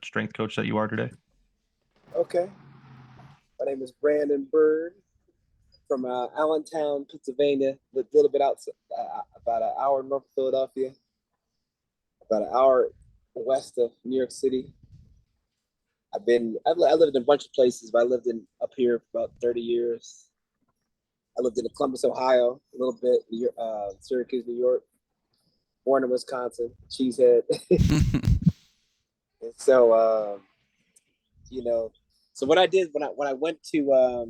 strength coach that you are today? Okay. My name is Brandon Byrd from Allentown, Pennsylvania. A little bit outside, about an hour north of Philadelphia, about an hour west of New York City. I lived in a bunch of places, but I lived up here for about 30 years. I lived in Columbus, Ohio, a little bit, Syracuse, New York, born in Wisconsin, Cheesehead. And so, so what I did when I went to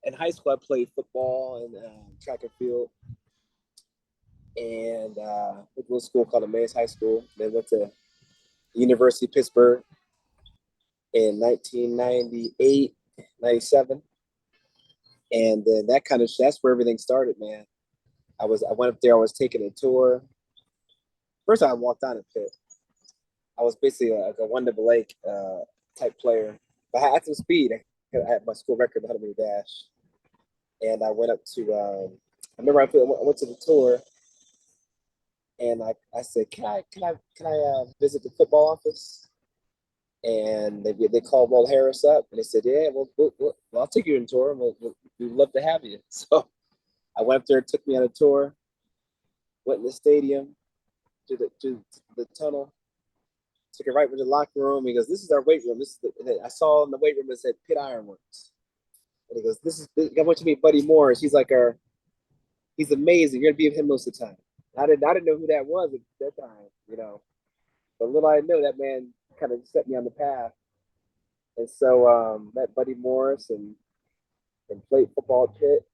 in high school, I played football and track and field, and went to a school called Emmaus High School. Then went to the University of Pittsburgh in 1998, 97. And then that's where everything started, man. I went up there, I was taking a tour. First time I walked on a pit. I was basically like a 1AA type player. But I had some speed. I had my school record, 100-meter dash. And I went up to, I remember I went to the tour, and I said, can I visit the football office? And they called Will Harris up, and they said, yeah, well I'll take you on a tour, and we'd love to have you. So I went up there, took me on a tour, went in the stadium, to the tunnel, took it right to the locker room. He goes, this is our weight room. I saw in the weight room, it said Pit Ironworks. And he goes, I want you to meet Buddy Morris. He's he's amazing. You're gonna be with him most of the time. I didn't know who that was at that time, But little I know, that man kind of set me on the path. And so met Buddy Morris and played football at Pitt,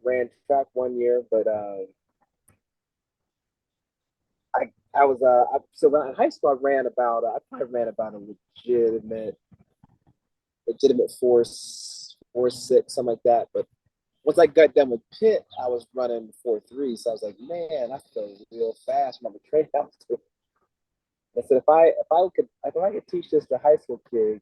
ran track 1 year, but so in high school I probably ran about a legitimate 4.6, something like that. But once I got done with Pitt, I was running 4.3. So I was like, man, I feel real fast from the train I was doing. I said, if I could teach this to high school kids,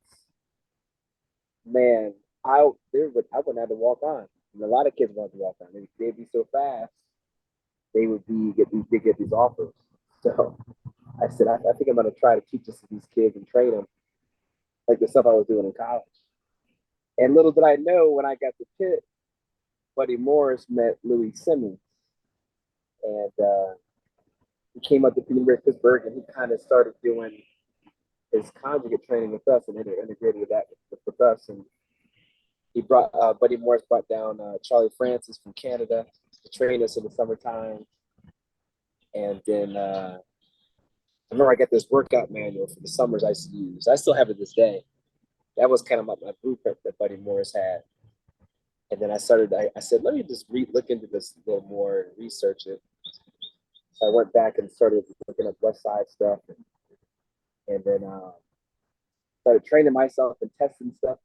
man, I wouldn't have to walk on. And a lot of kids want to walk on. They'd be so fast, they would get these offers. So I said, I think I'm going to try to teach this to these kids and train them like the stuff I was doing in college. And little did I know, when I got to Pitt, Buddy Morris met Louis Simmons. And he came up to University of Pittsburgh, and he kind of started doing his conjugate training with us and integrated that with us. And he brought Buddy Morris brought down Charlie Francis from Canada to train us in the summertime. And then I remember I got this workout manual for the summers I used to use. I still have it this day. That was kind of my blueprint that Buddy Morris had. And then I said, let me just look into this a little more and research it. So I went back and started looking at West Side stuff, and then started training myself and testing stuff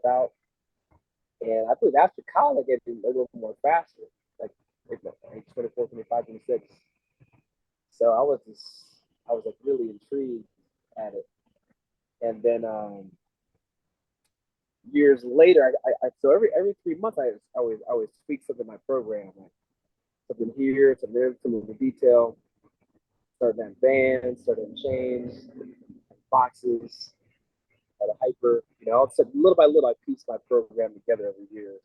out. And I believe after college, I get a little more faster, like 24, 25, 26. So I was like really intrigued at it. And then years later, so every 3 months, I always tweak something in my program, like something here, something there, some of the detail. Starting at bands, starting chains, boxes, at a hyper, so little by little, I pieced my program together over years.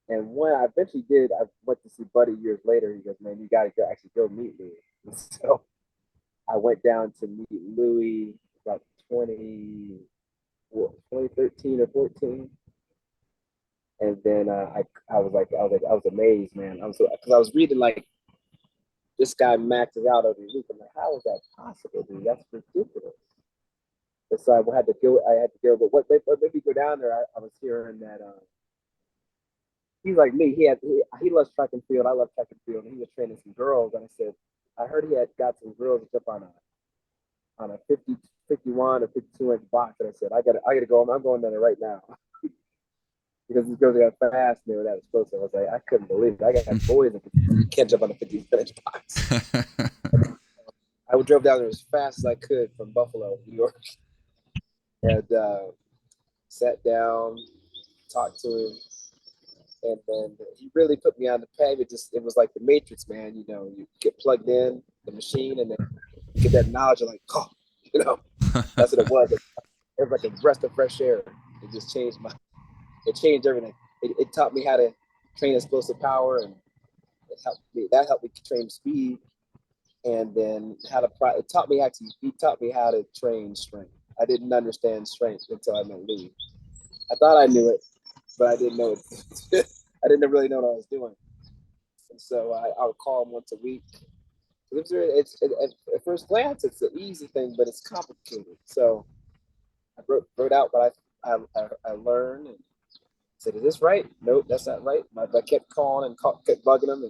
And when I eventually did, I went to see Buddy years later. He goes, man, you got to go meet Louis. So I went down to meet Louis about 2013 or 14. And then I was amazed, man. Because I was reading, like, this guy maxes out every week. I'm like, how is that possible, dude? That's ridiculous. And so I had to go. But what made me go down there? I was hearing that he's like me. He loves track and field. I love track and field. And he was training some girls. And I said, I heard he had got some girls up on a 50, 51 or 52 inch box. And I said, I gotta go. I'm going down there right now. Because these girls got fast and they were that explosive. I was like, I couldn't believe it. I got boys that can't jump on a 50-inch box. I drove down there as fast as I could from Buffalo, New York, and sat down, talked to him, and then he really put me on the path. It was like the Matrix, man. You get plugged in the machine, and then you get that knowledge of like, oh, You know, that's what it was. It was like a breath of fresh air. It just changed it changed everything. It taught me how to train explosive power, and that helped me train speed, and then it taught me he taught me how to train strength. I didn't understand strength until I met Louis. I thought I knew it, but I didn't know it. I didn't really know what I was doing. And so I would call him once a week. At first glance, it's an easy thing, but it's complicated. So I wrote out what I learned and said, "Is this right? Nope, that's not right." I kept calling and kept bugging him,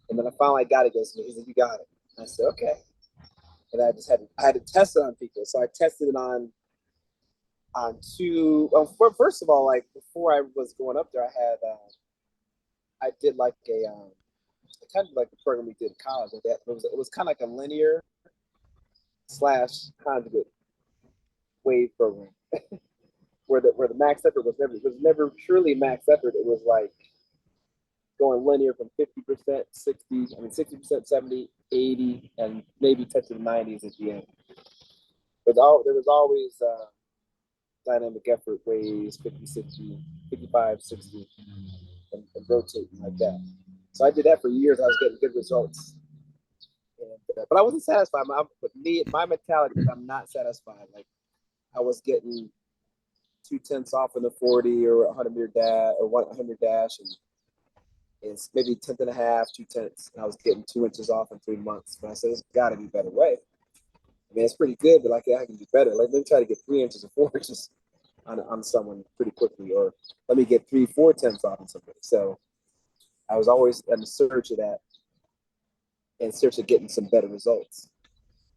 and then I finally got it. He said, "You got it." And I said, "Okay." And I had to test it on people. So I tested it on two. Well, first of all, like before I was going up there, I did like a kind of like the program we did in college. Like that. It was kind of like a linear slash conjugate wave program where the max effort was never truly max effort. It was like going linear from 50%, 60, 60%, 70, 80, and maybe touching the 90s at the end. But there was always dynamic effort waves 50, 60, 55, 60, and rotating like that. So I did that for years. I was getting good results. But I wasn't satisfied. My mentality was I'm not satisfied. Like I was getting 2/10 off in the 40 or 100-meter dash or 100 dash, and it's maybe 10th and a half, 2/10. And I was getting 2 inches off in 3 months. But I said, there's got to be a better way. I mean, it's pretty good, but like, yeah, I can do better. Like, let me try to get 3 inches or 4 inches on someone pretty quickly, or let me get 3/4 off on somebody. So I was always in the search of that, in search of getting some better results,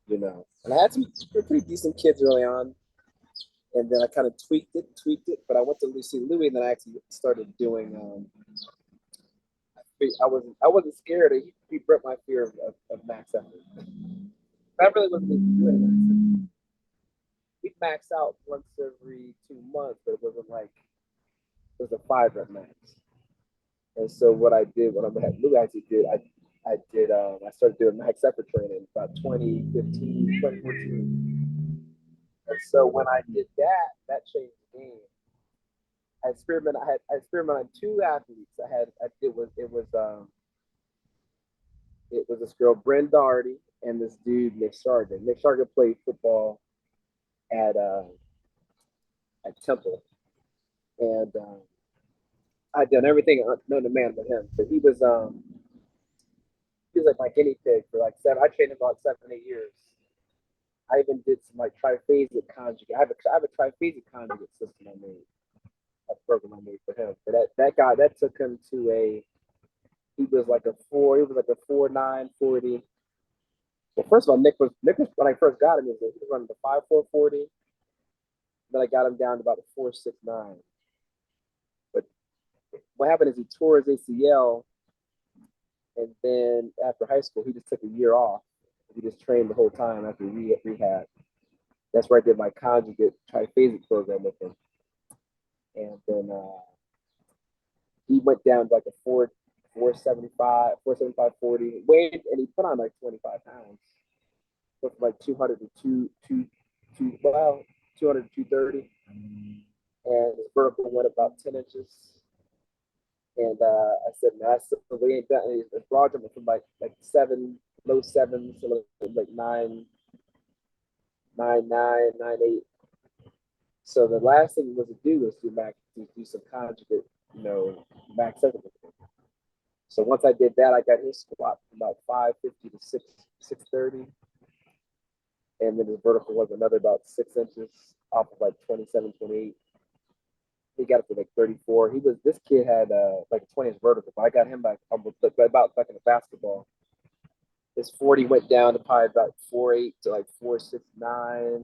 you know. And I had some pretty decent kids early on, and then I kind of tweaked it. But I went to see Louis, and then I actually started doing. I wasn't scared. He broke my fear of max effort. I really wasn't even doing max. We'd max out once every 2 months, but it wasn't like it was a 5 rep max. And so what I did, what I had Lou actually did, I started doing max effort training about 2015, 2014. And so when I did that, that changed the game. I experimented on two athletes. It was this girl, Brenda Doherty, and this dude, Nick Sargent. Nick Sargent played football at uh, at Temple, and I'd done everything known to man with him. But he was like my guinea pig for like seven. I trained him about 7, 8 years. I even did some like triphasic conjugate. I have a triphasic conjugate system I made, a program I made for him. But that guy that took him to he was like a 4.9 40. Well, first of all, Nick was when I first got him, he was running the 5.4 40. Then I got him down to about a 4.69. But what happened is he tore his ACL, and then after high school, he just took a year off. He just trained the whole time after rehab. That's where I did my conjugate triphasic program with him. And then he went down to like a 475 40 weighed, and he put on like 25 pounds. Went from like 200 to 200 to 230. And his vertical went about 10 inches. And I said, man, we ain't done. His broad jump from like low sevens to like 9.8. So the last thing he was to do was do some conjugate, max effort. So once I did that, I got his squat from about 550 to 630, and then his vertical was another about 6 inches off of like 27, 28. He got up to like 34. This kid had like a 20 inch vertical, but I got him back about like in a basketball. His 40 went down to probably about 4.8 to like 4.69.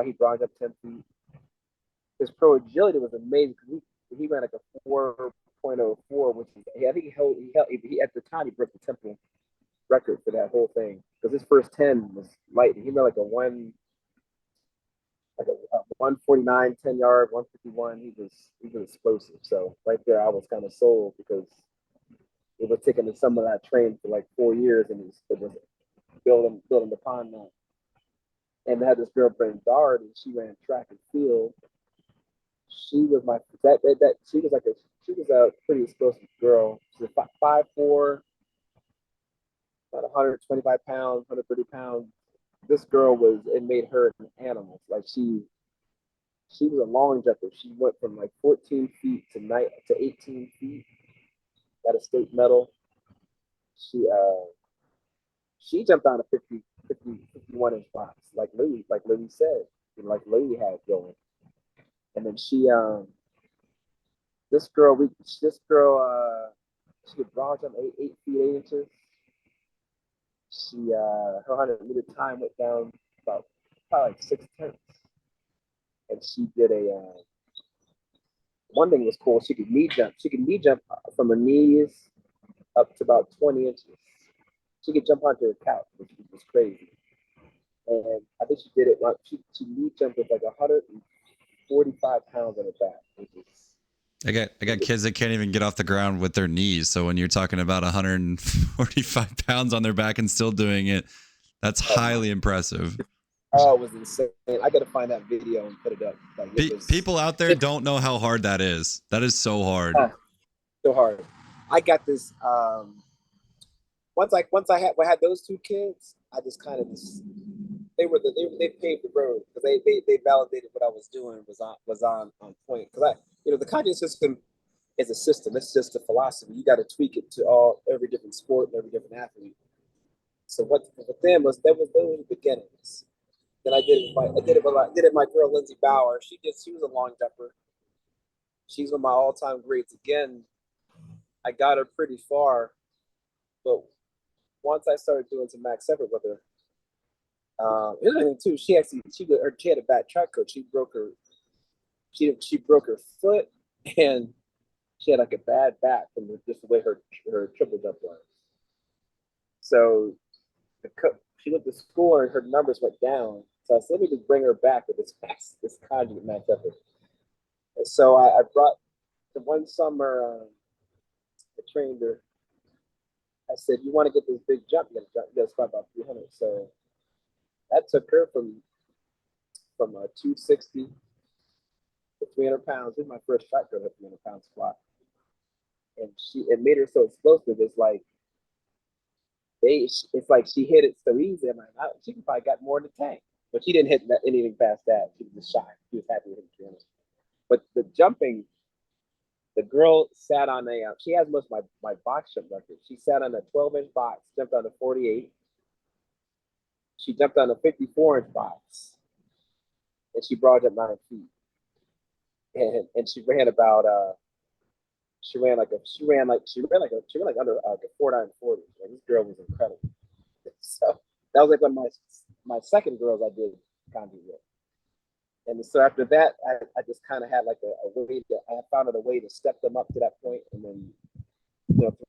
He brought up 10 feet. His pro agility was amazing because he ran like a 4.04, which I think he at the time he broke the Temple record for that whole thing because his first 10 was light. He made like a 149, 10 yard, 151. He was explosive. So right there, I was kind of sold because it was taking some of that training for like 4 years, and it was building upon that. And I had this girl, Brandon Byrd, and she ran track and field. She was my that she was like a pretty explosive girl. She's a 5'4", about 125 pounds, 130 pounds. This girl it made her an animal. Like she was a long jumper. She went from like 14 feet to 18 feet. Got a state medal. She she jumped on a 51 inch box, like Lily said, and like Lily had going. And then this girl, she could bronze jump 8 feet 8 inches. Her 100-meter time went down about probably like 6 tenths, and she did one thing was cool. She could knee jump. She could knee jump from her knees up to about 20 inches. She could jump onto her couch, which was crazy. And I think she did it. She knee jumped with like 145 pounds on her back, which is I got kids that can't even get off the ground with their knees. So when you're talking about 145 pounds on their back and still doing it, that's highly impressive. Oh, it was insane. I got to find that video and put it up. Like people out there don't know how hard that is. That is so hard. So hard. I got this. Once I had those two kids, I just kind of they paved the road because they validated what I was doing was on point. Because the Conjugate system is a system. It's just a philosophy. You got to tweak it to every different sport and every different athlete. So what with them was those were the beginnings. Then I did it with my girl Lindsay Bauer. She was a long jumper. She's one of my all-time greats. Again, I got her pretty far, but once I started doing some max effort with her, the other thing too, she had a bad track coach. She broke her foot, and she had like a bad back from just the way her triple jump was. So she went to school and her numbers went down. So I said, let me just bring her back with this Conjugate max effort. And so I brought the one summer. I trained her. I said, you want to get this big jump? You got to squat about 300. So that took her from 260 to 300 pounds. This is my first track girl at 300-pound squat, and it made her so explosive. It's like she hit it so easy. I'm like, she probably got more in the tank, but she didn't hit anything past that. She was just shy. She was happy with hitting 300. But the jumping, the girl sat on she has most of my box jump record. She sat on a 12-inch box, jumped on a 48. She jumped on a 54-inch box, and she brought up 9 feet. And she ran about she ran like under like a 4.940. Like, this girl was incredible. So that was like one of my second girls I did Conjugate with. And so after that, I just kind of had like a way I found a way to step them up to that point, and then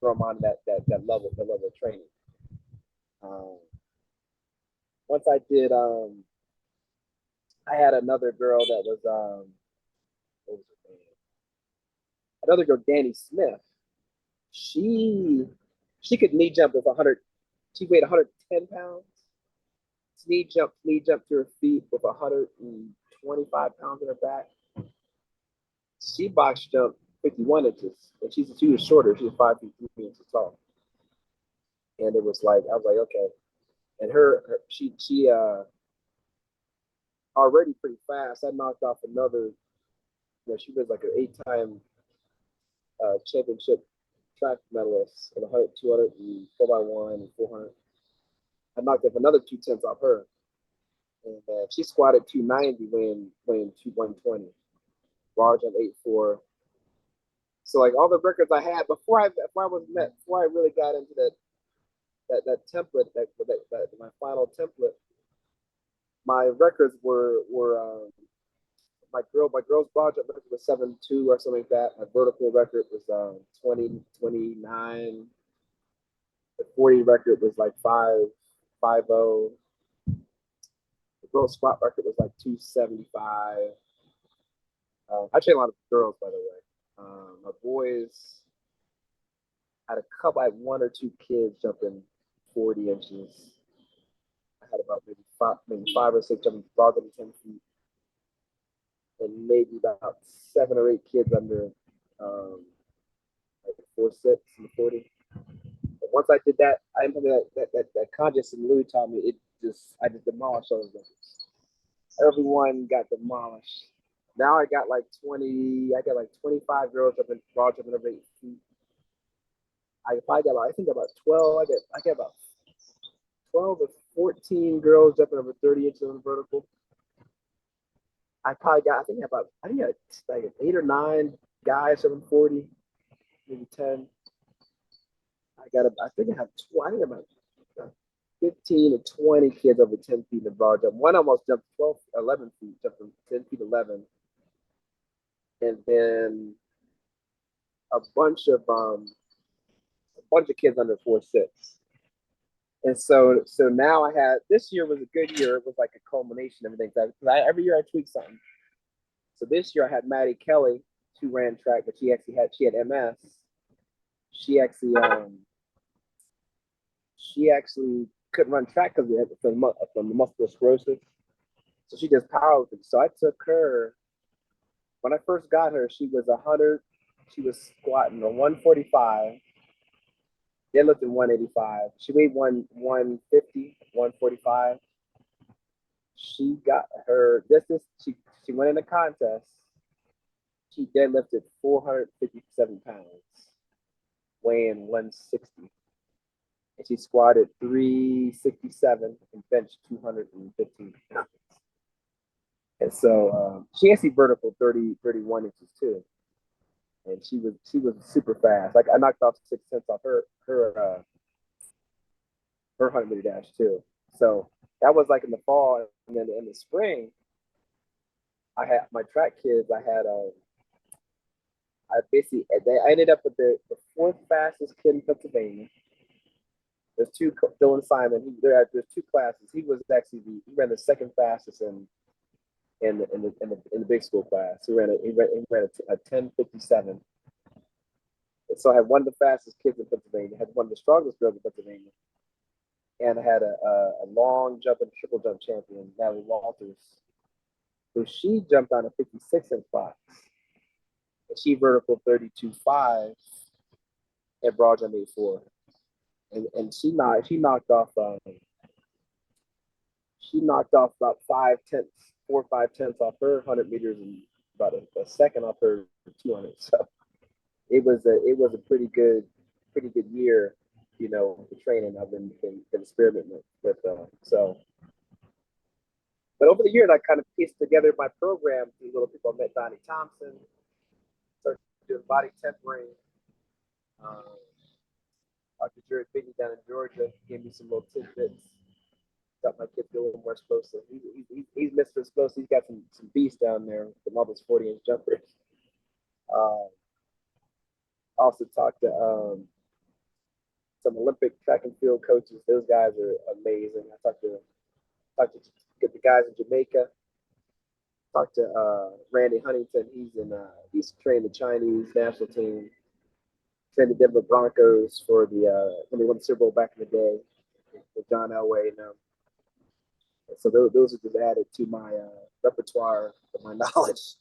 throw them on that level of training. Once I did, I had another girl that was what was her name? Another girl, Danny Smith. She could knee jump with 100. She weighed 110 pounds. Knee jump to her feet with 125 pounds in her back. She box jumped 51 inches, and she was shorter. She was 5 feet 3 inches tall. And it was like, I was like, okay. And she already pretty fast. I knocked off another. She was like an 8-time championship track medalist in 100, 200, and 4x1 and 400. I knocked up another 2 tenths off her. And she squatted 290, weighing 120. Raw jump 8.4. So like all the records I had before I really got into that template, my final template, my records were my girl's broad jump record was 7.2 or something like that. My vertical record was 20.29. The 40 record was like 5.50. The girl squat record was like 275. I train a lot of girls, by the way. My boys had I had one or two kids jumping 40 inches. I had about maybe maybe 5 or 6 jumping farther than 10 feet, and maybe about 7 or 8 kids under like 4.6 and 40. But once I did that, I remember that contest in Louis taught me I just demolished all of them. Everyone got demolished. Now I got like 25 girls up in broad jumping over 8 feet. I got like, I think about 12. I got about 12 or 14 girls jumping over 30 inches on the vertical. I think I got like 8 or 9 guys jumping 40, maybe 10. I think about 15 to 20 kids over 10 feet in the broad jump. One almost jumped 11 feet, jumped from 10 feet 11. And then a bunch of kids under 4.6. And so now this year was a good year. It was like a culmination of everything. Every year I tweak something. So this year I had Maddie Kelly, who ran track, but she had MS. She actually couldn't run track because from the multiple sclerosis. So she does powerlifting. So I took her. When I first got her, she was 100. She was squatting on 145. Deadlifting 185. She weighed 150, 145. She got her distance. She went in a contest. She deadlifted 457 pounds, weighing 160. And she squatted 367 and benched 215 pounds. And so she actually vertical 31 inches too. And she was super fast. Like I knocked off 6 tenths off her 100-meter dash too. So that was like in the fall, and then in the spring, I had my track kids. I ended up with the 4th fastest kid in Pennsylvania. There's Dylan Simon. There's 2 classes. He ran the 2nd fastest in the big school class. He ran a 10:57. And so I had one of the fastest kids in Pennsylvania. I had one of the strongest girls in Pennsylvania. And I had a long jump and triple jump champion, Natalie Walters, who she jumped on a 56-inch box. And she vertical 32.5 at broad jump 8.4. And she knocked off about 4 or 5 tenths off her 100 meters and about a second off her 200. So it was a pretty good year, the training I've been experimenting with. So, but over the years, I kind of pieced together my program. These little people, I met Donnie Thompson, started doing body tempering. Dr. Jared Bigney down in Georgia gave me some little tidbits. Got my kids a little more explosive. He's Mr. Explosive. He's got some beasts down there with all those 40-inch jumpers. Also talked to some Olympic track and field coaches. Those guys are amazing. I talked to the guys in Jamaica. Talked to Randy Huntington. He's trained the Chinese national team. Trained the Denver Broncos for when they won the Super Bowl back in the day with John Elway. So those are just added to my repertoire of my knowledge.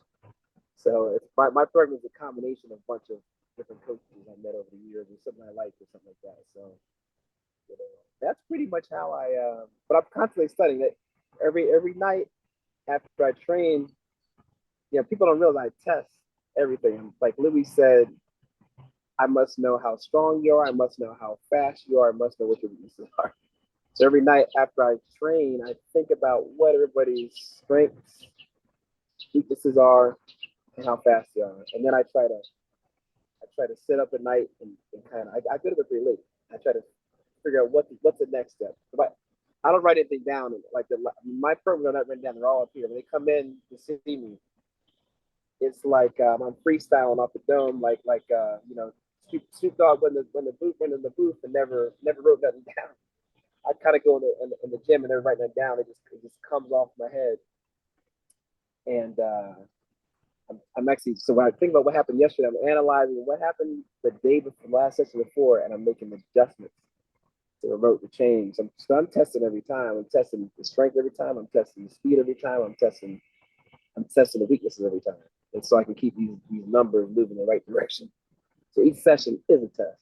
So my program is a combination of a bunch of different coaches I met over the years, or something I liked, or something like that. So that's pretty much how but I'm constantly studying it. Every night after I train, people don't realize I test everything. Like Louis said, I must know how strong you are. I must know how fast you are. I must know what your weaknesses are. So every night after I train, I think about what everybody's strengths, weaknesses are, and how fast they are. And then I try to sit up at night and kind of, I go to bed pretty late. I try to figure out what's the next step. But I don't write anything down. Like my programs are not written down. They're all up here. When they come in to see me, it's like I'm freestyling off the dome, like Snoop Dogg went in the booth and never wrote nothing down. I kind of go in the gym and they're writing it down. It just comes off my head. And I'm actually, so when I think about what happened yesterday, I'm analyzing what happened the day before, last session before, and I'm making adjustments remote to change. I'm testing every time. I'm testing the strength every time. I'm testing the speed every time. I'm testing the weaknesses every time. And so I can keep these numbers moving in the right direction. So each session is a test.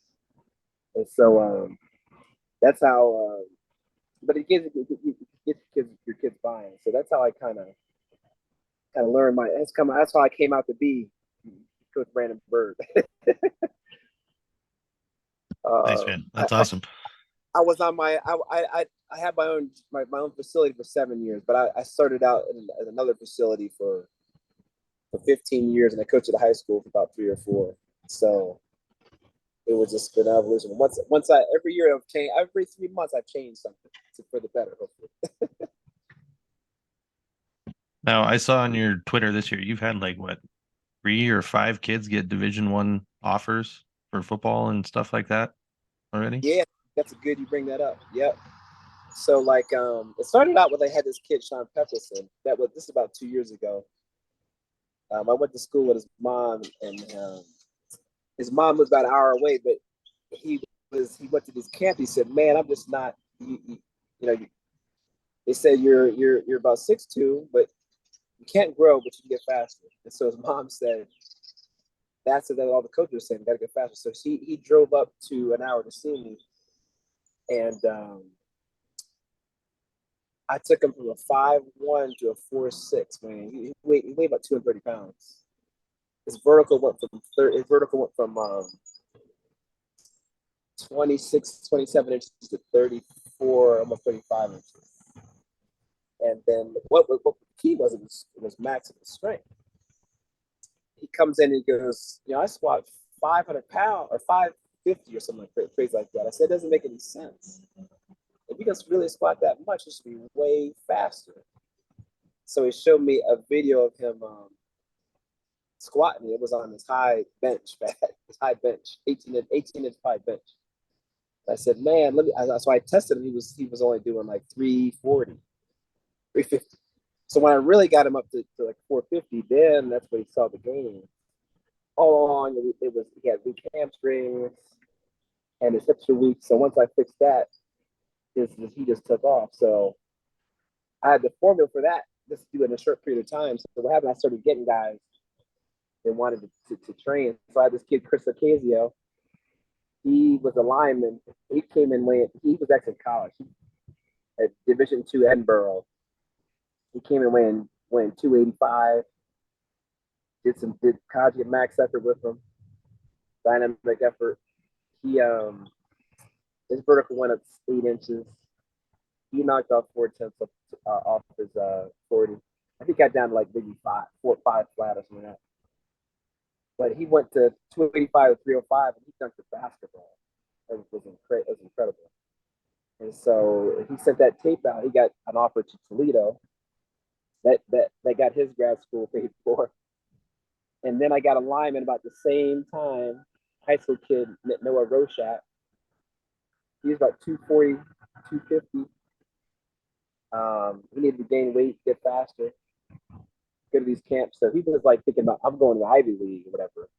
And so that's how but it gets your kids buying. So that's how I kind of learned that's how I came out to be Coach Brandon Byrd. Nice, man. That's awesome. I was on I had my own facility for 7 years, but I started out in another facility for 15 years, and I coached at a high school for about 3 or 4. So it was just an evolution. Once every year I've changed. Every 3 months I've changed something for the better, hopefully. Now, I saw on your Twitter this year you've had like what 3 or 5 kids get Division 1 offers for football and stuff like that already. Yeah, that's good. You bring that up. Yep. So like it started out when I had this kid Sean Pepperson. This is about 2 years ago. I went to school with his mom, and his mom was about an hour away, but he went to this camp. He said, "Man, I'm just not. They said you're about 6'2", but you can't grow, but you can get faster." And so his mom said, "That's what all the coaches were saying. You got to get faster." So he drove up to an hour to see me, and I took him from a 5'1" to a 4'6". Man, he weighed about 230 pounds. His vertical went from 26, 27 inches to 34, almost 35 inches. And then what the key was, it was maximum strength. He comes in and he goes, I squat 500 pounds or 550 or something crazy like that. I said, it doesn't make any sense. If you can really squat that much, it should be way faster. So he showed me a video of him squatting. It was on his high bench, 18-inch high bench. I said, man, so I tested him. He was only doing like 340, 350. So when I really got him up to like 450, then that's when he saw the gain. All along, he had weak hamstrings and his hips were weak. So once I fixed that, he just took off. So I had the formula for that just to do it in a short period of time. So what happened, I started getting guys that wanted to train. So I had this kid, Chris Ocasio. He was a lineman. He came in he was actually in college at Division II Edinburgh. He came in weighing 285. Did Conjugate max effort with him. Dynamic effort. He his vertical went up 8 inches. He knocked off 4/10 off his 40. I think he got down to like maybe 4 or 5 flat or something like that. But he went to 285 to 305, and he dunked the basketball. It was incredible. And so he sent that tape out. He got an offer to Toledo. That got his grad school paid for. And then I got a lineman about the same time, high school kid, Noah Rochat. He was about 240, 250. He needed to gain weight, get faster, go to these camps. So he was like thinking about, I'm going to the Ivy League or whatever.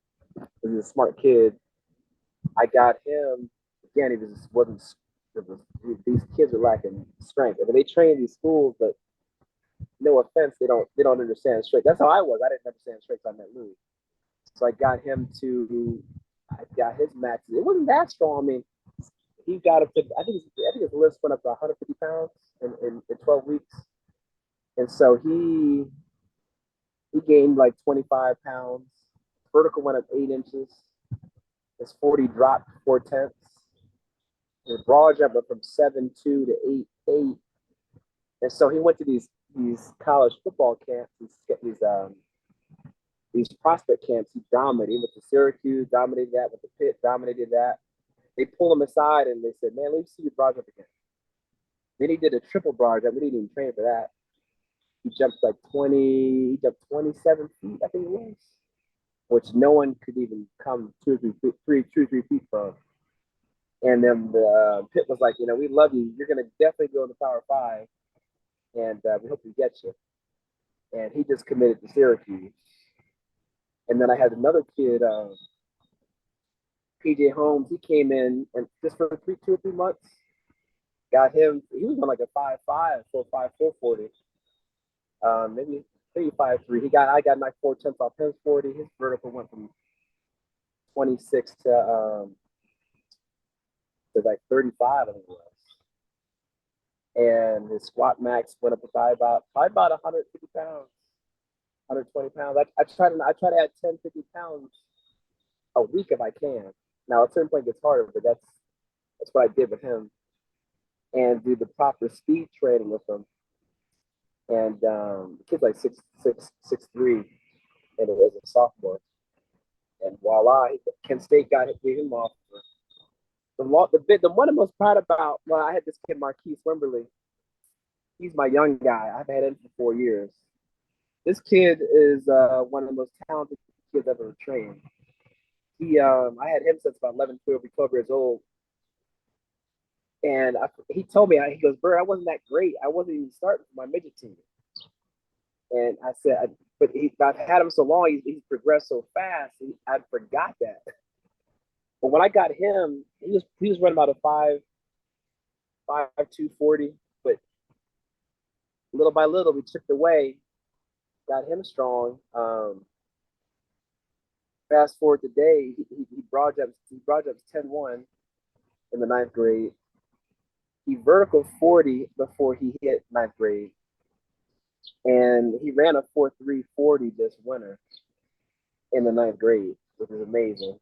He was a smart kid. I got him. Again, he just wasn't. These kids are lacking strength. I mean, they train these schools, but no offense, they don't understand strength. That's how I was. I didn't understand strength on that Louis. So I got his max. It wasn't that strong. I mean, he got up to, I think his list went up to 150 pounds in 12 weeks. And so he gained like 25 pounds. Vertical went up 8 inches. His 40 dropped 4/10. His broad jump went from 7.2 to 8.8. And so he went to these college football camps, these prospect camps. He dominated. He went to Syracuse, dominated that, with the Pitt, dominated that. They pulled him aside and they said, man, let me see your broad jump again. Then he did a triple broad jump. We didn't even train for that. He jumped 27 feet, I think it was, which no one could even come 2 or 3 feet from. And then the Pitt was like, we love you. You're going to definitely go in the Power 5, and we hope we get you. And he just committed to Syracuse. And then I had another kid, PJ Holmes. He came in and just for 2 or 3 months, got him. He was on like a 5'5", 4'5", 440. Maybe 5'3". I got like 4 tenths off his 40. His vertical went from 26 to like 35, I think it was. And his squat max went up to probably about 150 pounds, 120 pounds. I try to add 10, 50 pounds a week if I can. Now, at a certain point it gets harder, but that's what I did with him, and do the proper speed training with him. And the kid's like 6'3", and it was a sophomore. And voila, Kent State gave him off. The one I'm most proud about, well, I had this kid, Marquise Wimberly. He's my young guy. I've had him for 4 years. This kid is one of the most talented kids I've ever trained. I had him since about 11, 12 years old. And he told me, he goes, Byrd, I wasn't that great. I wasn't even starting for my midget team. And I said, but I've had him so long, he's progressed so fast, I forgot that. But when I got him, he was running about a 5'2", 40. But little by little, we chipped away, got him strong. Fast forward today, he broad jumps 10-1 in the 9th grade. He vertical 40 before he hit 9th grade. And he ran a 4.340 this winter in the 9th grade, which is amazing.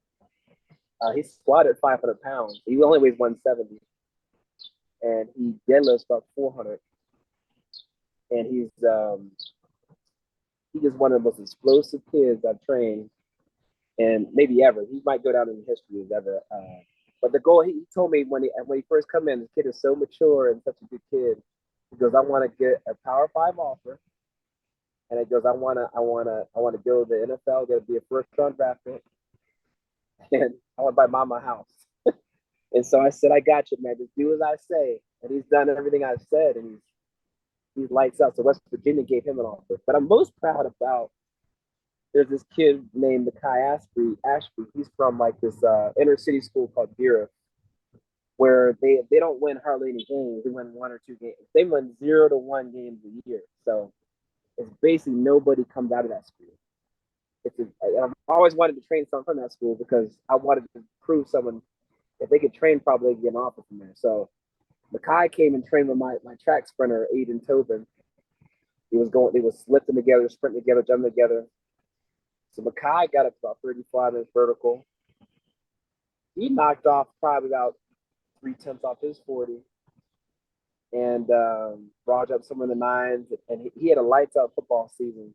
He squatted 500 pounds. He only weighs 170. And he deadlifts about 400. And he's just one of the most explosive kids I've trained, and maybe ever. He might go down in history as ever. But the goal, he told me when he first come in, this kid is so mature and such a good kid. He goes, I want to get a Power 5 offer, and it goes, I want to go to the NFL, get to be a first-round draft pick, and I want to buy mama a house. And so I said, I got you, man. Just do as I say. And he's done everything I've said, and he's lights out. So West Virginia gave him an offer. But I'm most proud about, there's this kid named Makai Ashby. He's from like this inner city school called Byrd, where they don't win hardly any games. They win 1 or 2 games. They win 0 to 1 games a year. So it's basically nobody comes out of that school. I've always wanted to train someone from that school because I wanted to prove someone, if they could train properly, get an offer from there. So Makai came and trained with my track sprinter, Aiden Tobin. They was lifting together, sprinting together, jumping together. So Makai got up to about 35 inch vertical. He knocked off probably about 3 tenths off his 40, and brought up some in the 9s. And he had a lights out football season.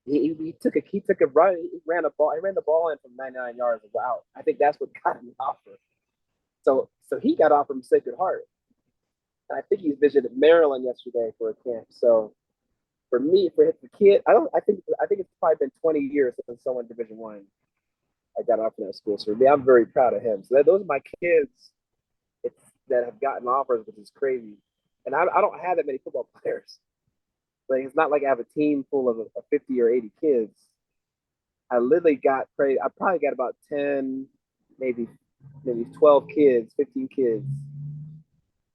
He took a run. He ran the ball in from 99 yards out. I think that's what got him the offer. So he got off from Sacred Heart. And I think he visited Maryland yesterday for a camp. So for me, for the kid, I think it's probably been 20 years since someone Division I I got off from that school. So for me, I'm very proud of him. So those are my kids that have gotten offers, which is crazy. And I don't have that many football players. Like, it's not like I have a team full of 50 or 80 kids. I literally I probably got about 10, maybe 12 kids, 15 kids,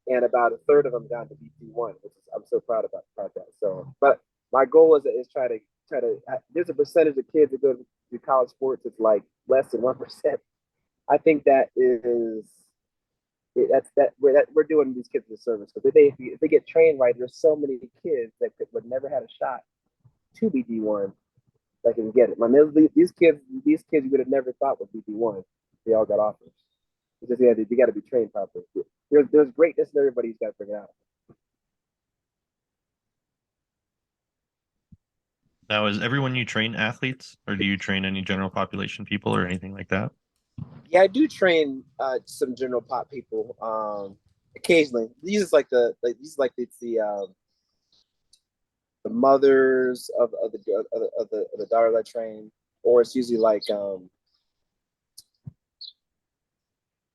and about a third of them got to BT1, which I'm so proud about that. So, but my goal is try to. There's a percentage of kids that go to college sports. It's like less than 1%. I think we're doing these kids a service, because if they get trained right, there's so many kids that would never had a shot to be D1 that can get it. These kids you would have never thought would be D1. They all got offers. It's just, they got to be trained properly. There's greatness in everybody's got to figure out. Now, is everyone you train athletes, or do you train any general population people or anything like that? Yeah, I do train some general pop people occasionally. These are the mothers of the daughters I train, or it's usually like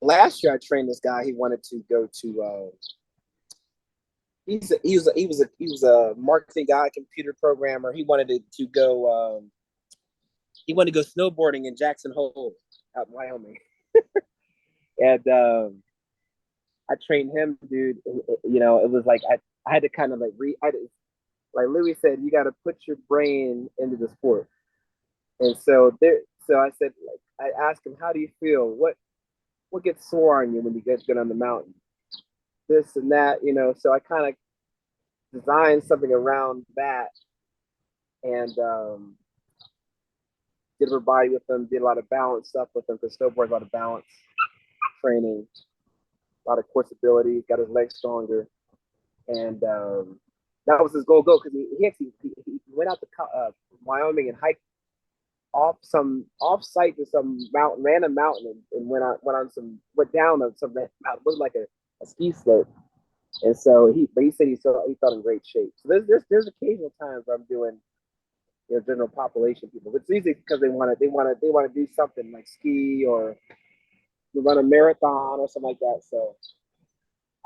last year I trained this guy. He wanted to go to he was a marketing guy, computer programmer. He wanted to go snowboarding in Jackson Hole out in Wyoming. And I trained him, dude. And, you know, it was like I had to kind of like like Louis said, you got to put your brain into the sport. And so I said, like, I asked him, how do you feel? What gets sore on you when you get on the mountain? This and that, you know. So I kind of designed something around that, and did her body with them. Did a lot of balance stuff with them because snowboard's a lot of balance training, a lot of core stability. Got his legs stronger, and that was his goal. Because he actually he went out to Wyoming and hiked off site to some mountain, random mountain, and went down on some mountain. It looked like a ski slope. And so he said he felt in great shape. So there's occasional times where I'm doing, you know, general population people. But it's usually because they want to do something like ski or run a marathon or something like that. So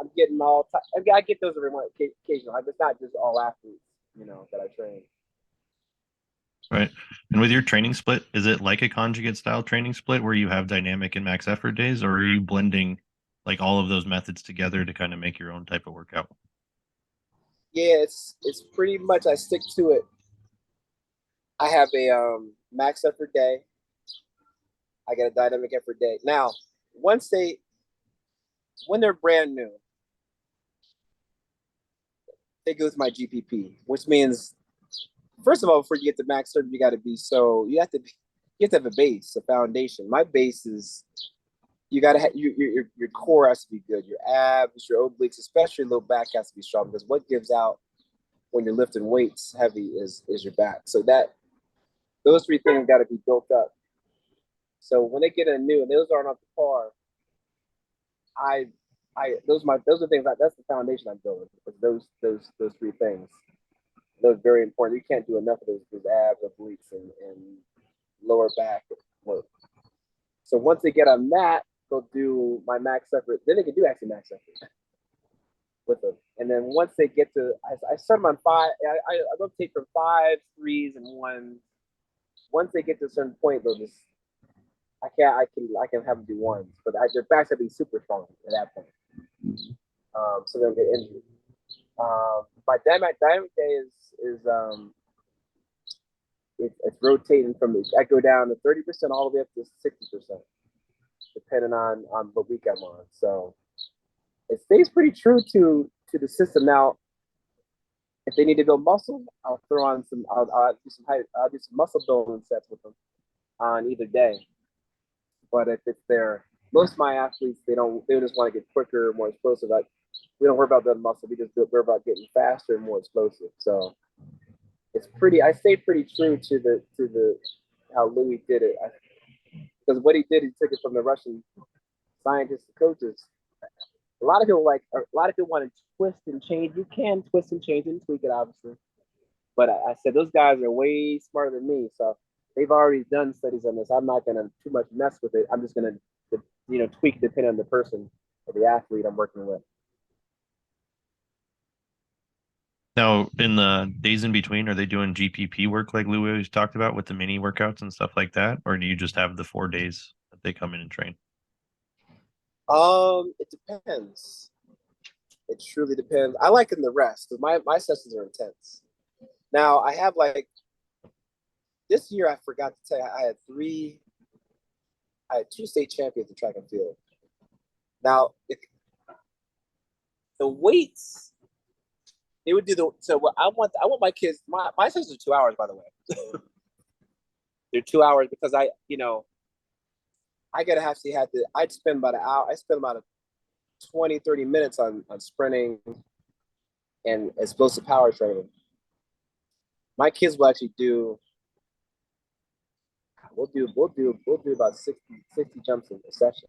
I'm getting I get those every month occasionally. It's not just all athletes, you know, that I train. Right. And with your training split, is it like a conjugate style training split where you have dynamic and max effort days, or are you blending like all of those methods together to kind of make your own type of workout? Yeah, it's pretty much I stick to it. I have a max effort day. I get a dynamic effort day. Now, when they're brand new, they go with my GPP, which means first of all, before you get to max effort, you have to have a base, a foundation. My base is you got to have your core has to be good. Your abs, your obliques, especially low back has to be strong because what gives out when you're lifting weights heavy is your back. So those three things got to be built up. So when they get in new and those aren't up to par, those are things that's the foundation I'm building. Those three things. Those are very important. You can't do enough of those abs, obliques, and lower back work. So once they get on that, they'll do my max effort. Then they can do actually max effort with them. And then once they get to, I start them on five. I rotate from fives, threes, and ones. Once they get to a certain point, they'll just I can have them do ones, but their backs have to be super strong at that point. So they'll get injured. My dynamic day it's rotating I go down to 30% all the way up to 60%, depending on what week I'm on. So it stays pretty true to the system. Now, if they need to build muscle, I'll throw on some. I'll do some muscle building sets with them on either day. But if it's most of my athletes, they just want to get quicker, more explosive. Like we don't worry about building muscle. We just worry about getting faster and more explosive. So I stay pretty true to the how Louis did it. Because what he did, he took it from the Russian scientists and coaches. A lot of people want to twist and change. You can twist and change and tweak it, obviously. But I said those guys are way smarter than me, so they've already done studies on this. I'm not going to too much mess with it. I'm just going to tweak depending on the person or the athlete I'm working with. Now, in the days in between, are they doing GPP work like Louis talked about with the mini workouts and stuff like that? Or do you just have the 4 days that they come in and train? It depends. It truly depends. I like in the rest because my sessions are intense. Now I have this year I forgot to tell you I had 2 state champions in track and field. Now the weights they would do so what I want my kids my sessions are 2 hours, by the way. They're 2 hours because I gotta I'd spend about an hour. I spend about 20-30 minutes on sprinting and explosive power training. My kids will actually we'll do about 60 jumps in a session.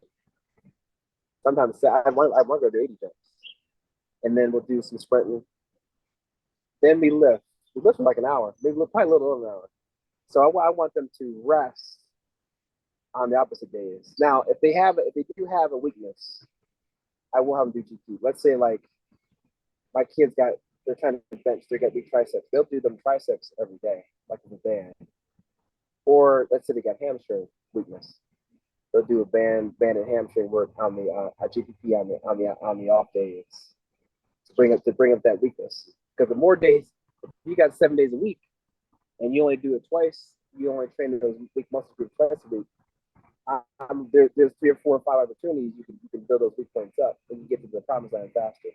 Sometimes I want to go to 80 jumps. And then we'll do some sprinting. Then we lift. We lift for like an hour, maybe probably a little over an hour. So I want them to rest on the opposite days. Now, if they do have a weakness, I will have them do GP. Let's say like my kids they're trying to bench, they got big triceps. They'll do them triceps every day, like in the band. Or let's say they got hamstring weakness. they'll do a band and hamstring work on the GPP on the off days to bring up that weakness. Because the more days, if you got 7 days a week, and you only do it twice, you only train those weak muscle groups twice a week. There's 3 or 4 or 5 opportunities you can build those weak points up and you get to the promised land faster.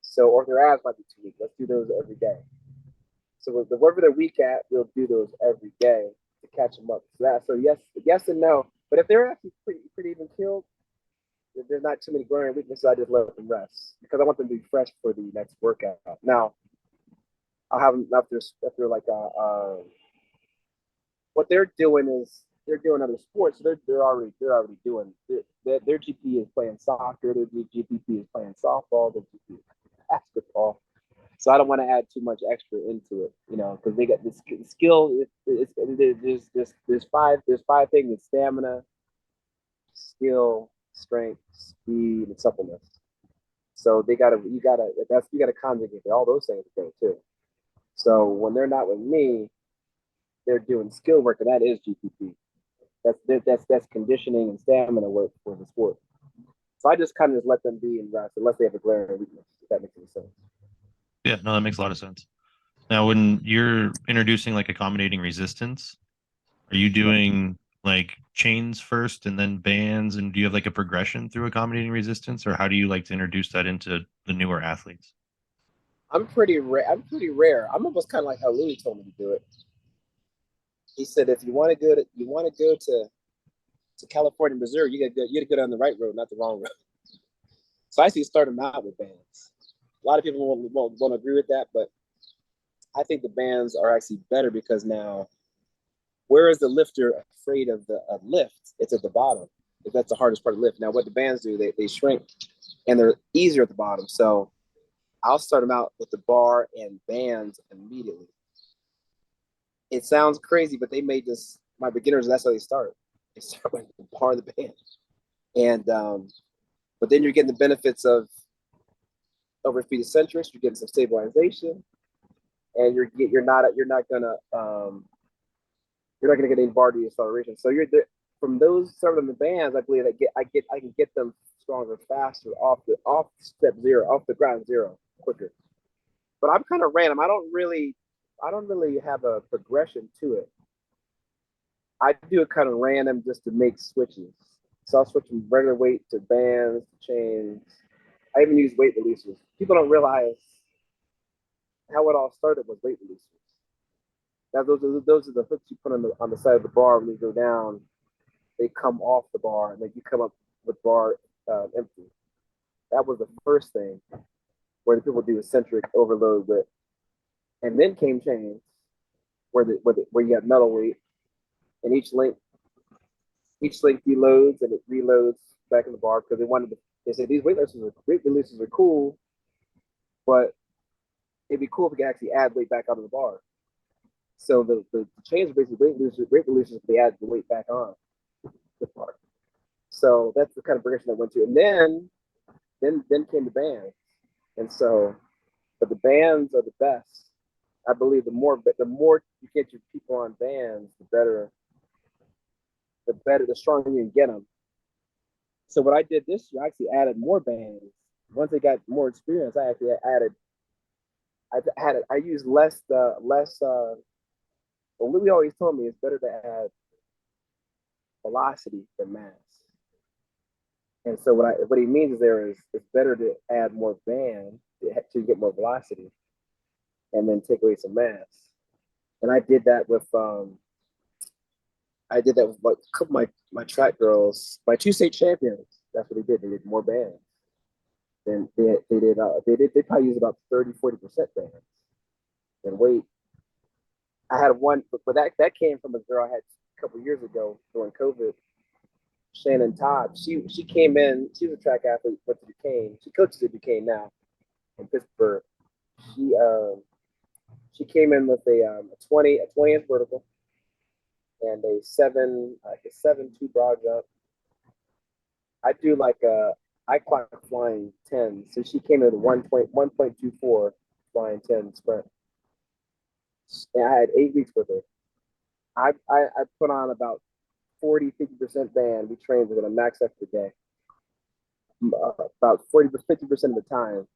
So, or their abs might be too weak. Let's do those every day. So wherever they're weak at, we'll do those every day to catch them up. So yes and no. But if they're actually pretty even killed, if there's not too many glaring weaknesses, I just let them rest because I want them to be fresh for the next workout. Now, I'll have them if they're like what they're doing is they're doing other sports. So they're already doing their GP is playing soccer, their GPP is playing softball, their GP is basketball. So I don't want to add too much extra into it, because they got this skill. There's 5 things: it's stamina, skill, strength, speed, and suppleness. So you gotta conjugate all those things together too. So when they're not with me, they're doing skill work, and that is GPP. That's conditioning and stamina work for the sport. So I just kind of let them be in rest unless they have a glaring weakness. If that makes any sense. Yeah, no, that makes a lot of sense. Now, when you're introducing like accommodating resistance, are you doing like chains first and then bands? And do you have like a progression through accommodating resistance, or how do you like to introduce that into the newer athletes? I'm pretty rare. I'm almost kind of like how Louis told me to do it. He said, if you want to go to California, Missouri, you gotta go down the right road, not the wrong road. So I actually start them out with bands. A lot of people won't agree with that, but I think the bands are actually better because now, whereas the lifter afraid of the lift, it's at the bottom. If that's the hardest part of the lift. Now, what the bands do, they shrink, and they're easier at the bottom. So I'll start them out with the bar and bands immediately. It sounds crazy, but they made this, my beginners, that's how they start. They start with the bar and the band. And, but then you're getting the benefits of overspeed eccentrics, you're getting some stabilization, and you're not gonna get any bar deceleration. So from those some of the bands, I believe I can get them stronger faster off step zero, off the ground zero quicker. But I'm kind of random. I don't really have a progression to it. I do it kind of random just to make switches. So I'll switch from regular weight to bands, to chains. I even use weight releasers. People don't realize how it all started with weight releasers. Now those are the hooks you put on the side of the bar when you go down. They come off the bar, and then you come up with bar empty. That was the first thing where the people do eccentric overload with, and then came chains, where you have metal weight, and each link deloads and it reloads back in the bar because they said these weight releases are cool, but it'd be cool if we could actually add weight back onto the bar. So the chains are basically weight releases, they add the weight back on the bar. So that's the kind of progression I went to. And then came the bands. And so, but the bands are the best. I believe the more you get your people on bands, the better, the stronger you can get them. So what I did this year, I actually added more bands. Once they got more experience, I actually I used less. What Louis always told me, it's better to add velocity than mass. And so what he means is it's better to add more band to get more velocity, and then take away some mass. And I did that with like a couple of my track girls, my 2 state champions. That's what they did. They did more bands. Then they probably used about 30-40% bands and weight. I had one, but that came from a girl I had a couple of years ago during COVID. Shannon Todd. She came in. She was a track athlete, went to Duquesne. She coaches at Duquesne now in Pittsburgh. She came in with a 20-inch vertical and a 7.2 broad jump. I clock flying 10, so she came in with a 1.24 flying 10 sprint. And I had 8 weeks with her. I put on about 40-50% band, we trained with a max effort day. About 40-50% of the time,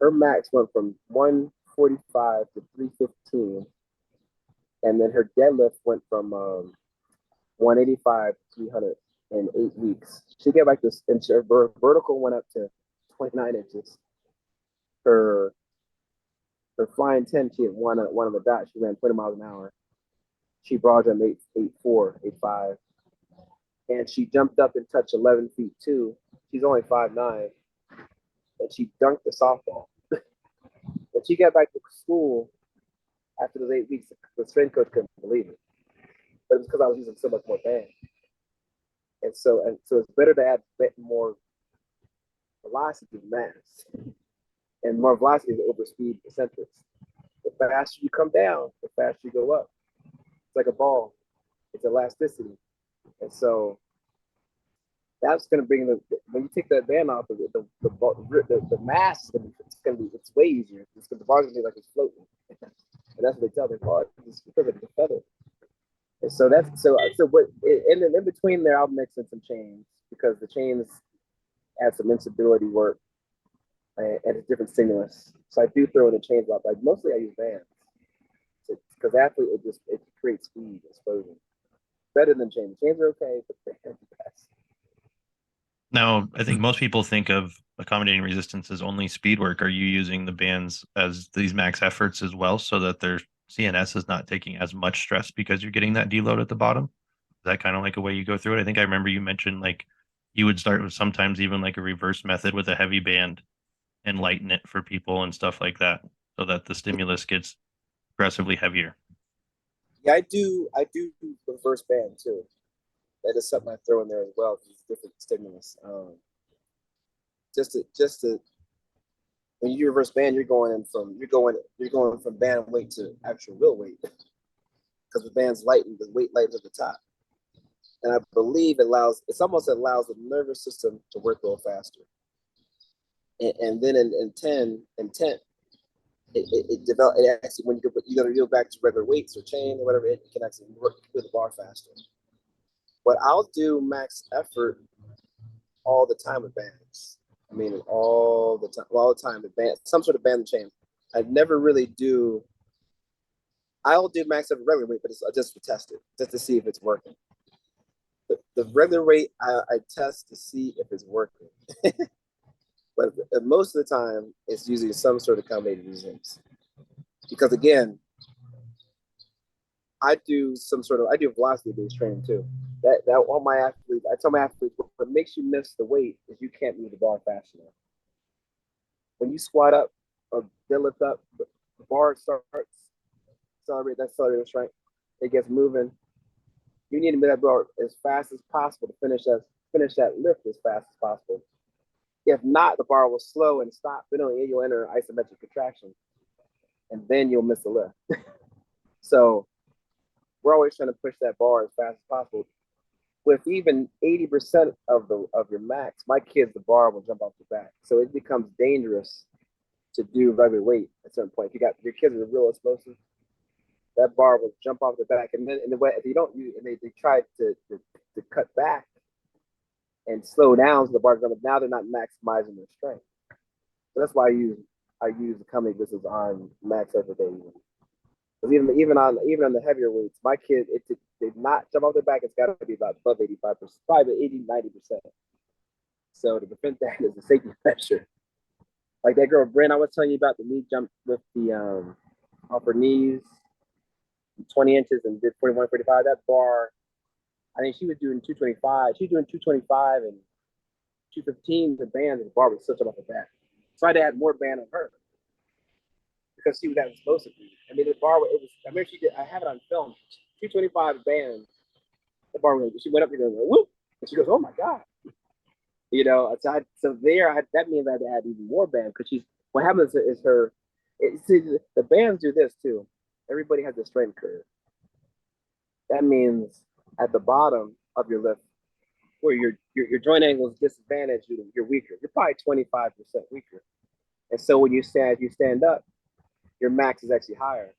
her max went from 145 to 315, and then her deadlift went from 185 to 300 in 8 weeks. She got like this, and her vertical went up to 29 inches. Her flying 10, she had one on the dot. She ran 20 miles an hour. She brought them 8'4", 8'5", and she jumped up and touched 11 feet too. She's only 5'9", and she dunked the softball. When she got back to school after those 8 weeks, the strength coach couldn't believe it. But it was because I was using so much more band. And so it's better to add more velocity to mass. And more velocity to over speed eccentrics. The faster you come down, the faster you go up. It's like a ball. It's elasticity. And so that's going to bring when you take that band off, the mass, it's way easier. The bar's going to be like it's floating. And that's what they tell their bar. It's because it's a feather. And so and then in between there, I'll mix in some chains because the chains add some instability work and a different stimulus. So I do throw in the chains a lot, but mostly I use bands because athlete it creates speed, explosion. Better than chains. Chains are okay, but bands are best. Now, I think most people think of accommodating resistance as only speed work. Are you using the bands as these max efforts as well so that their CNS is not taking as much stress because you're getting that deload at the bottom? Is that kind of like a way you go through it? I think I remember you mentioned like you would start with sometimes even like a reverse method with a heavy band and lighten it for people and stuff like that so that the stimulus gets progressively heavier. Yeah, I do reverse band too. That is something I throw in there as well because it's different stimulus. Just to when you reverse band, you're going from band weight to actual real weight because the band's lightened, the weight lightens at the top, and I believe it allows the nervous system to work a little faster. And then in 10, it develop. It actually when you go back to regular weights or chain or whatever, it can actually work with the bar faster. But I'll do max effort all the time with bands. I mean, all the time with bands, some sort of band chain. I never really do. I'll do max effort regular weight, but it's just to test it, just to see if it's working. The regular weight, I test to see if it's working. But most of the time, it's usually some sort of accommodated resistance. Because again, I do velocity-based training too. That all my athletes, I tell my athletes, what makes you miss the weight is you can't move the bar fast enough. When you squat up or deadlift up, the bar starts accelerating strength. It gets moving. You need to move that bar as fast as possible to finish that lift as fast as possible. If not, the bar will slow and stop. Then you'll enter isometric contraction, and then you'll miss the lift. So we're always trying to push that bar as fast as possible. With even 80% of your max, my kids, the bar will jump off the back. So it becomes dangerous to do regular weight at a certain point. If you got your kids are real explosive, that bar will jump off the back. And then in the way if you don't use and they try to cut back and slow down so the bar jump, now they're not maximizing their strength. So that's why I use the company this is on max effort day. Because even on the heavier weights, my kid, it did not jump off their back. It's got to be about above 85%, probably 80-90%. So to prevent that is a safety measure. Like that girl, Brent, I was telling you about the knee jump with the off her knees, 20 inches and did 41, 45. That bar, I think she was doing 225. She was doing 225 and 215. The band, the bar was still off the back. So I had to add more band on her because she was that explosive. I mean, the bar, it was, I remember I have it on film, 225 band. The bar, she went up there and went, whoop. And she goes, oh my God. You know, that means I had to add even more band because what happens is the bands do this too. Everybody has a strength curve. That means at the bottom of your lift, where your joint angle is disadvantaged, you're weaker. You're probably 25% weaker. And so when you stand up, your max is actually higher.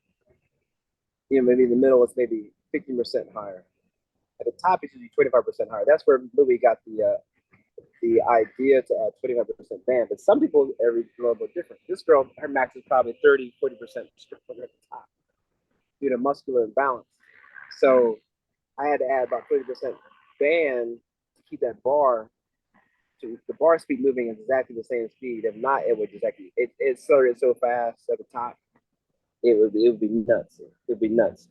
You know, maybe in the middle it's maybe 15% higher. At the top, it should be 25% higher. That's where Louis got the idea to add 25% band. But some people, every girl is different. This girl, her max is probably 30, 40% stronger at the top due to muscular imbalance. So I had to add about 30% band to keep that bar, to the bar speed moving at exactly the same speed. If not, it would just actually, it accelerated so fast at the top, it would be nuts. It would be nuts.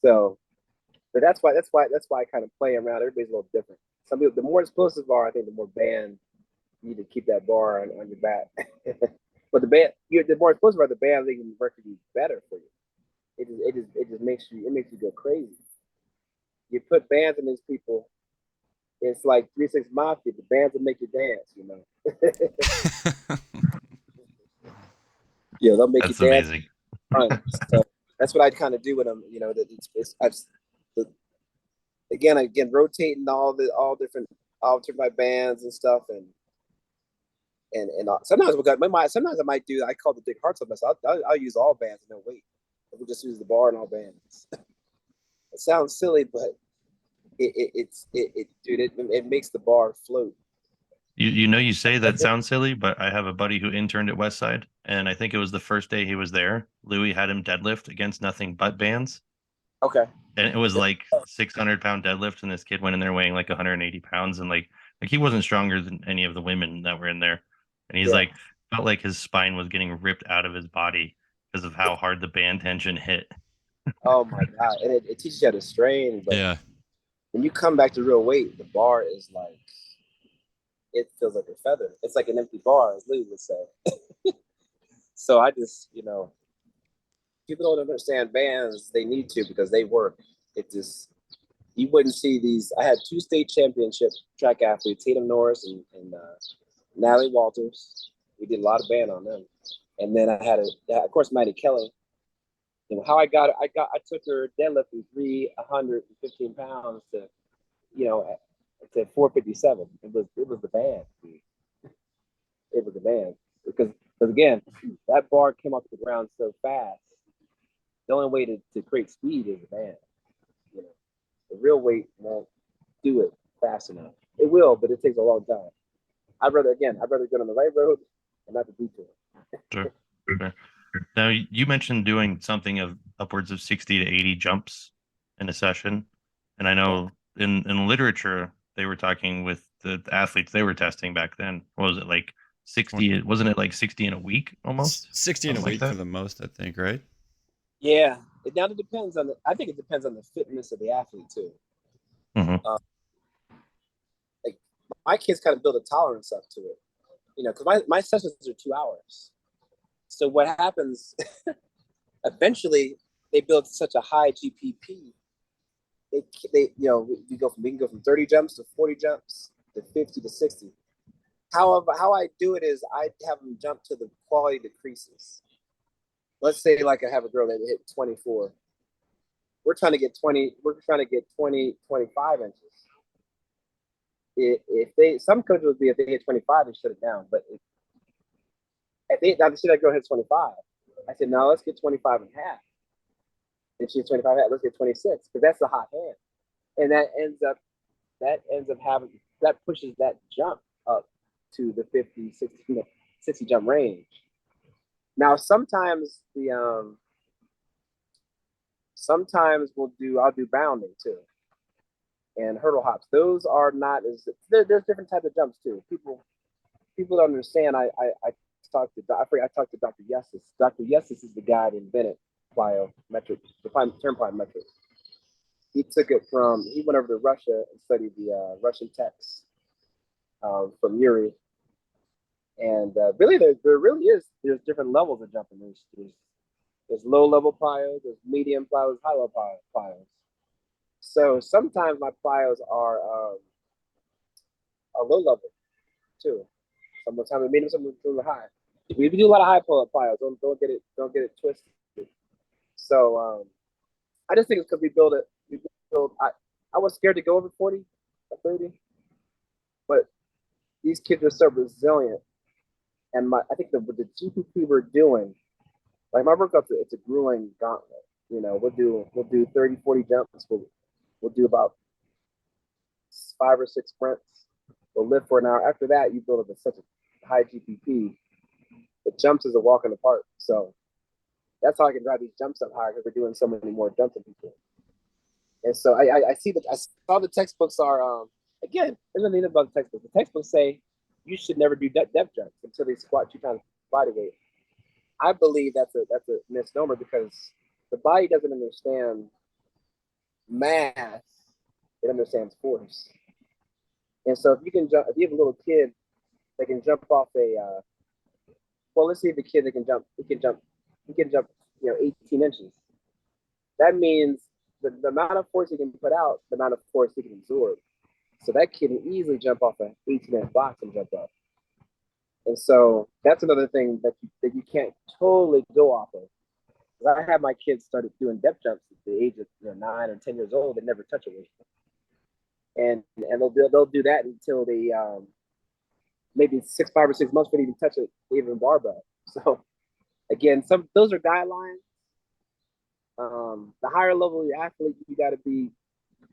So, but that's why I kind of play around. Everybody's a little different. Some people, the more explosive bar, I think the more band you need to keep that bar on your back. But the more explosive bar, the band I think can work to be better for you. It just makes you go crazy. You put bands in these people, it's like 3-6 Mafia. The bands will make you dance, you know. Yeah, they'll make That's you dance. amazing. So that's what I kind of do with them. You know, that again, rotating all different my bands and stuff, and sometimes sometimes I might do. I call the Dick Harts of myself. I'll use all bands and no weight. We'll just use the bar and all bands. It sounds silly, but it makes the bar float. You say that sounds silly, but I have a buddy who interned at Westside, and I think it was the first day he was there. Louis had him deadlift against nothing but bands. Okay. And it was like 600-pound deadlift, and this kid went in there weighing like 180 pounds, and like he wasn't stronger than any of the women that were in there. And he's like, felt like his spine was getting ripped out of his body because of how hard the band tension hit. Oh my God. And it teaches you how to strain, but Yeah. when you come back to real weight, the bar is like, it feels like a feather. It's like an empty bar, as Lee would say. So I just, people don't understand bands. They need to, because they work. It just, you wouldn't see these. I had 2 state championship track athletes, Tatum Norris and Natalie Walters. We did a lot of band on them. And then I had of course, Maddie Kelly. And how I took her deadlifting 315 pounds to 457. It was the band. It was the band because again, that bar came off the ground so fast. The only way to create speed is the band. The real weight won't do it fast enough. It will, but it takes a long time. I'd rather get on the right road and not the detour. Sure. Now, you mentioned doing something of upwards of 60 to 80 jumps in a session. And I know in literature, they were talking with the athletes they were testing back then. What was it, like 60? Wasn't it like 60 in a week almost? 60 in a Something week like for the most, I think, right? Yeah. It depends on I think it depends on the fitness of the athlete too. Mm-hmm. Like my kids kind of build a tolerance up to it, because my sessions are 2 hours. So what happens, eventually they build such a high GPP. We can go from 30 jumps to 40 jumps to 50 to 60. However, how I do it is I have them jump to the quality decreases. Let's say like I have a girl that hit 24. We're trying to get 20, 25 inches. Some coaches would be, if they hit 25, they shut it down. But now they see that girl hit 25. I said, no, let's get 25 and a half. If she's 25 and a half, let's get 26, because that's the hot hand. And that ends up pushes that jump up to the 50, 60 jump range. Now, sometimes I'll do bounding too, and hurdle hops. Those are not as, there's different types of jumps too. People don't understand. I talked to Dr. Yessis. Dr. Yessis is the guy that invented plyometric, the term plyometric. He went over to Russia and studied the Russian texts from Yuri. And really, there's different levels of jumping. There's low level plyos, there's medium plyos, high level plyos. So sometimes my plyos are low level too. Sometimes they're medium, sometimes they're high. We do a lot of high plyos. Don't get it twisted. So I just think it's because we build. I was scared to go over 40 or 30, but these kids are so resilient. And I think the GPP we're doing, like my workouts, it's a grueling gauntlet. We'll do 30, 40 jumps. We'll do about 5 or 6 sprints. We'll lift for an hour. After that, you build up at such a high GPP. The jumps is a walk in the park. So that's how I can drive these jumps up higher, because we're doing so many more jumps than people. And so I see that. I saw the textbooks are again. There's nothing about the textbooks. The textbooks say you should never do depth jumps until they squat 2 times body weight. I believe that's a misnomer, because the body doesn't understand mass; it understands force. And so if you can jump, if you have a little kid that can jump off a well, let's see if the kid that can jump, he can jump, 18 inches. That means the amount of force he can put out, the amount of force he can absorb. So that kid can easily jump off an 18-inch box and jump up. And so that's another thing that you can't totally go off of. I had my kids started doing depth jumps at the age of 9 or 10 years old and never touch a weight. And they'll do that until they maybe 5 or 6 months before they even touch it, even barbell. So again, those are guidelines. The higher level athlete, you got to be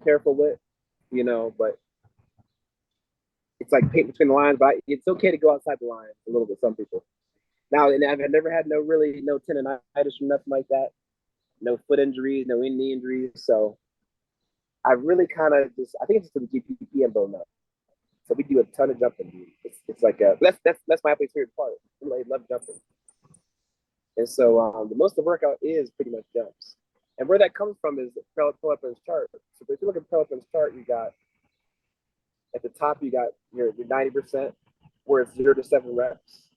careful with, but it's like paint between the lines. But it's okay to go outside the lines a little bit. Some people. Now, and I've never had no tendonitis or nothing like that. No foot injuries, no knee injuries. So I really kind of I think it's just the GPP and building up. So we do a ton of jumping. It's like that's my favorite part. I love jumping. And so the most of the workout is pretty much jumps. And where that comes from is Pelopin's chart. So if you look at Pelopin's chart, you got at the top, you got your 90%, where it's 0 to 7 reps.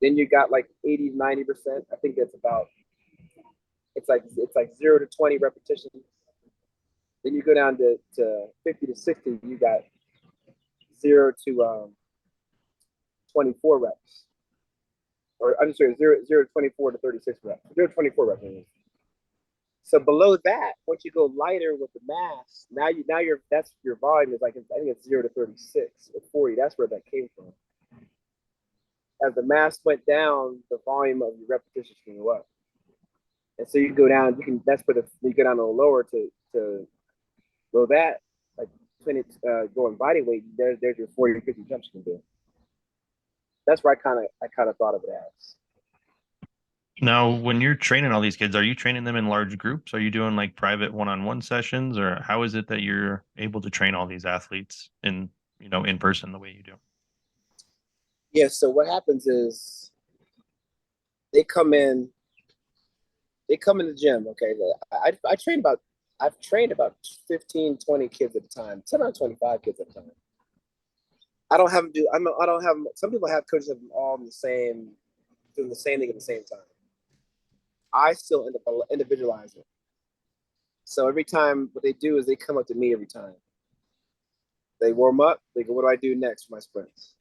Then you got like 80, 90%. I think that's about, it's like 0 to 20 repetitions. Then you go down to 50 to 60, you got 0 to 24 reps. Or I'm sorry, 0 to 24 to 36 reps. 0 to 24 reps. So below that, once you go lighter with the mass, that's your volume is like, I think it's 0 to 36 or 40. That's where that came from. As the mass went down, the volume of your repetitions can go up. And so you go down, that's where you go down a little lower to below that, like going body weight, there's your 40 or 50 jumps you can do. That's where I kind of thought of it as. Now, when you're training all these kids, are you training them in large groups? Are you doing like private one-on-one sessions, or how is it that you're able to train all these athletes in person the way you do? Yeah. So what happens is they come in the gym. Okay. I've trained about 15, 20 kids at a time, sometimes 25 kids at a time. I don't have them some people have coaches of them all doing the same thing at the same time. I still end up individualizing. So every time, what they do is they come up to me every time. They warm up. They go, what do I do next for my sprints?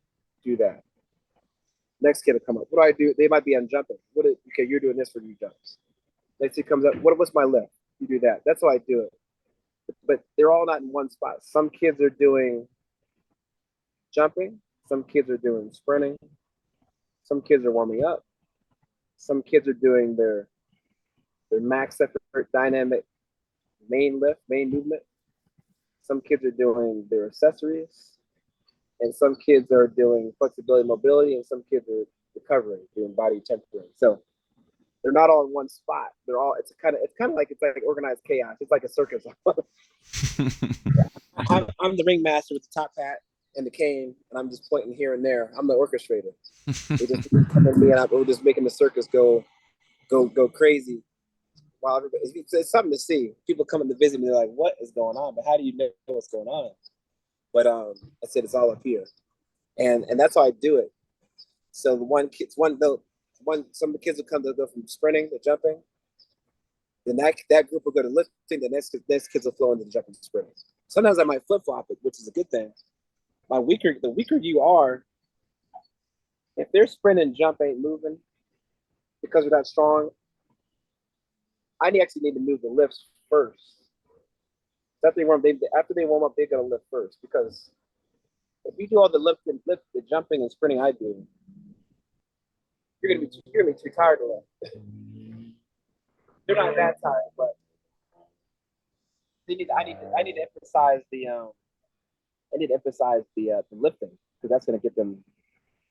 Do that. Next kid will come up. What do I do? They might be on jumping. Okay, you're doing this for your jumps. Next kid comes up. What's my lift? You do that. That's how I do it. But they're all not in one spot. Some kids are doing jumping. Some kids are doing sprinting. Some kids are warming up. Some kids are doing their max effort dynamic main movement. Some kids are doing their accessories. And some kids are doing flexibility, mobility, and some kids are recovering, doing body tempering. So they're not all in one spot. It's kind of like organized chaos. It's like a circus. I'm the ringmaster with the top hat and the cane, and I'm just pointing here and there. I'm the orchestrator. They just come at me, and we're just making the circus go crazy. While it's something to see. People come in to visit me, they're like, "What is going on?" But how do you know what's going on? But I said it's all up here, and that's how I do it. So some of the kids will come to go from sprinting to jumping. Then that group will go to lifting. The next kids will flow into the jumping and sprinting. Sometimes I might flip flop it, which is a good thing. The weaker you are, if their sprint and jump ain't moving because they're not strong, I actually need to move the lifts first. After they warm up, they're gonna lift first, because if you do all the the jumping and sprinting I do, you're gonna be too tired to lift. You're not that tired, but I need to emphasize the lifting, because that's going to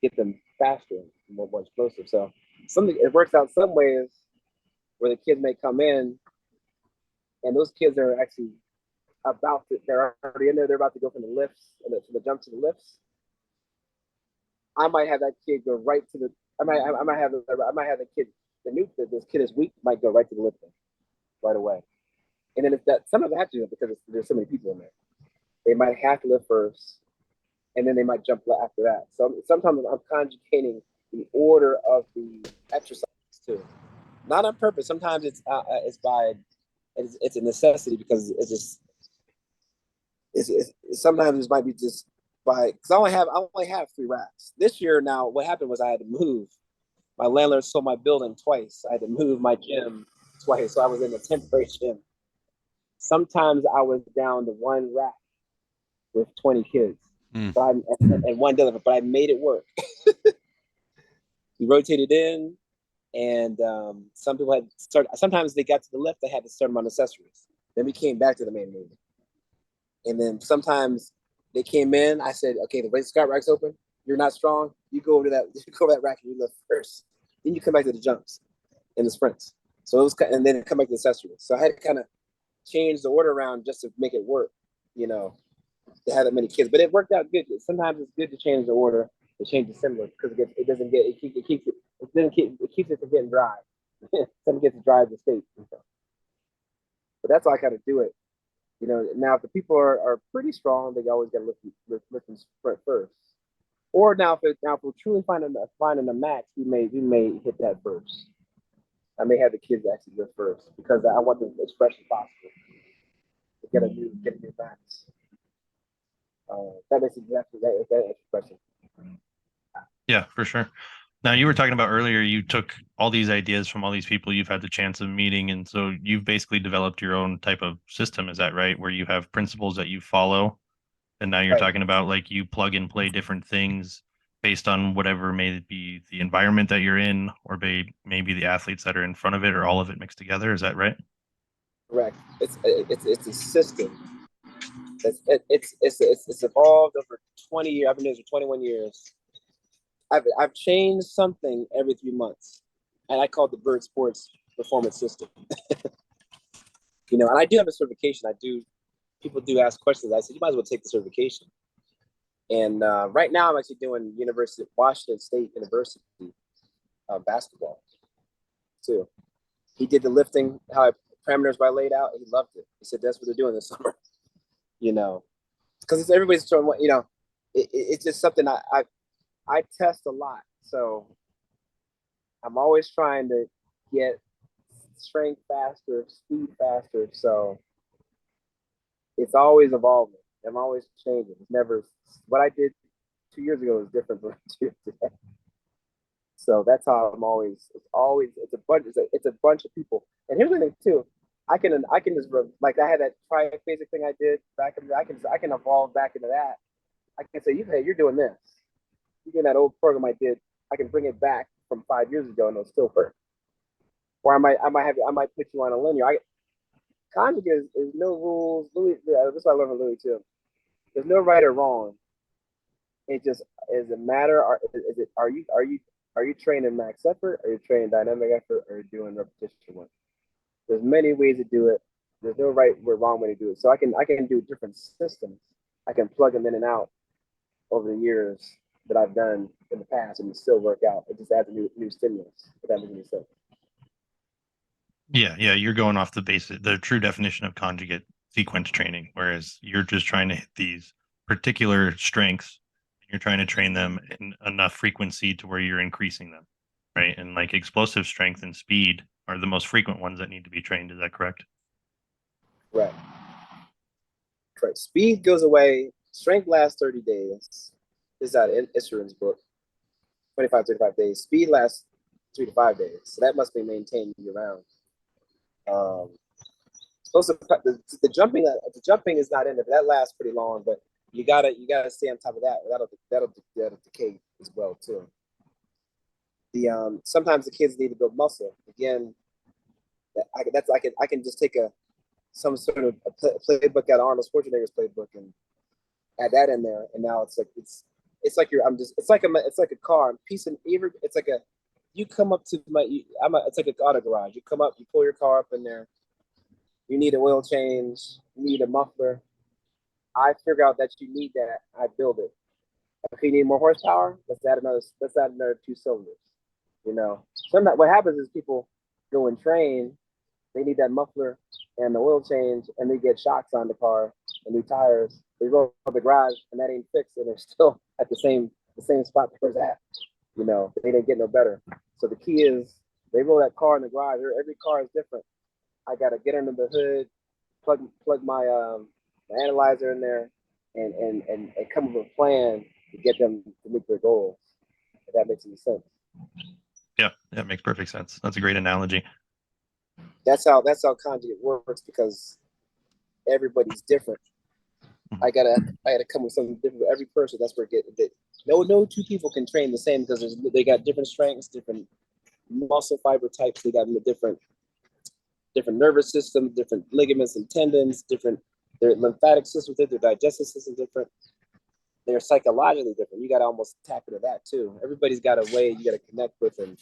get them faster and more explosive. So something, it works out some ways where the kids may come in and those kids are actually they're already in there. They're about to go from the lifts and from the jump to the lifts. I might have that kid go right to the. I might have the kid. This kid is weak might go right to the lifting right away. And then if that, sometimes I have to do it because there's so many people in there. They might have to lift first, and then they might jump after that. So sometimes I'm conjugating the order of the exercises too, not on purpose. Sometimes it's a necessity, because sometimes it might be just by, because I only have 3 racks this year. Now what happened was I had to move. My landlord sold my building twice. I had to move my gym twice, so I was in a temporary gym. Sometimes I was down to 1 rack with 20 kids, and one delivered, but I made it work. We rotated in, and some people had started. Sometimes they got to the lift, they had to start them on accessories. Then we came back to the main movement, and then sometimes they came in. I said, "Okay, the Scout rack's open. You're not strong. You go over to that. You go over that rack and you lift first. Then you come back to the jumps and the sprints." So it was, and then come back to the accessories. So I had to kind of change the order around just to make it work, to have that many kids. But it worked out good. Sometimes it's good to change the order, to change the similar, because it keeps it from getting dry. Something gets to dry the state. But that's how I kind of do it. Now if the people are pretty strong, they always got to lift and sprint first. Or now if we're truly finding a max, we may hit that first. I may have the kids actually lift first, because I want them as fresh as possible to get a new max. That makes exactly that question. Yeah, for sure. Now, you were talking about earlier, you took all these ideas from all these people you've had the chance of meeting. And so you've basically developed your own type of system. Is that right? Where you have principles that you follow. And now you're talking about like you plug and play different things based on whatever may be the environment that you're in, or maybe the athletes that are in front of it, or all of it mixed together. Is that right? Correct. It's a system. It's evolved over 20 years. I've been doing this for 21 years. I've changed something every 3 months, and I call it the Byrd Sports Performance System. And I do have a certification. People do ask questions. I said, you might as well take the certification. And right now I'm actually doing Washington State University basketball too. He did the lifting, how parameters were laid out. He loved it. He said that's what they're doing this summer. Because everybody's showing what it's just something I test a lot. So I'm always trying to get strength faster, speed faster. So it's always evolving. I'm always changing. It's never, what I did 2 years ago is different from today. So that's how I'm always. It's a bunch of people. And here's the thing too. I can just, like, I had that triphasic thing I did back in. I can evolve back into that. I can say, hey, you're doing this. You're doing that old program I did. I can bring it back from 5 years ago and it'll still work. Or I might put you on a linear. Conjugate is no rules. Louis, this is what I learned from Louis too. There's no right or wrong. It just is a matter. Are you training max effort? Are you training dynamic effort? Or are you doing repetition work? There's many ways to do it. There's no right or wrong way to do it. So I can do different systems. I can plug them in and out over the years that I've done in the past, and it still work out. It just adds a new stimulus. If that makes any sense. Yeah, you're going off the true definition of conjugate sequence training, whereas you're just trying to hit these particular strengths. You're trying to train them in enough frequency to where you're increasing them, right? And like explosive strength and speed are the most frequent ones that need to be trained. Is that correct? Right. Correct. Speed goes away. Strength lasts 30 days. This is out of Issurin's book. 35 days. Speed lasts 3 to 5 days. So that must be maintained year round. The jumping is not in there, but that lasts pretty long. But you gotta stay on top of that. That'll decay as well too. Sometimes the kids need to build muscle. Again, I can just take some sort of a playbook out of Arnold Schwarzenegger's playbook and add that in there. And now it's like it's like a car piece of it's like you come up to it's like an auto garage. You come up, you pull your car up in there. You need an oil change. You need a muffler. I figure out that you need that. I build it. If you need more horsepower, let's add another 2 cylinders. You know, sometimes what happens is people go and train. They need that muffler and the oil change, and they get shocks on the car and new tires. They roll up the garage, and that ain't fixed, and they're still at the same spot where it's at. You know, they didn't get no better. So the key is they roll that car in the garage. Every car is different. I gotta get under the hood, plug my analyzer in there, and come up with a plan to get them to meet their goals. If that makes any sense. Yeah, that makes perfect sense. That's a great analogy. That's how Conjugate works, because everybody's different. I gotta come with something different for every person. That's where no 2 people can train the same, because they got different strengths, different muscle fiber types. They got different nervous systems, different ligaments and tendons, their lymphatic system, their digestive system different. They're psychologically different. You got to almost tap into that too. Everybody's got a way you got to connect with and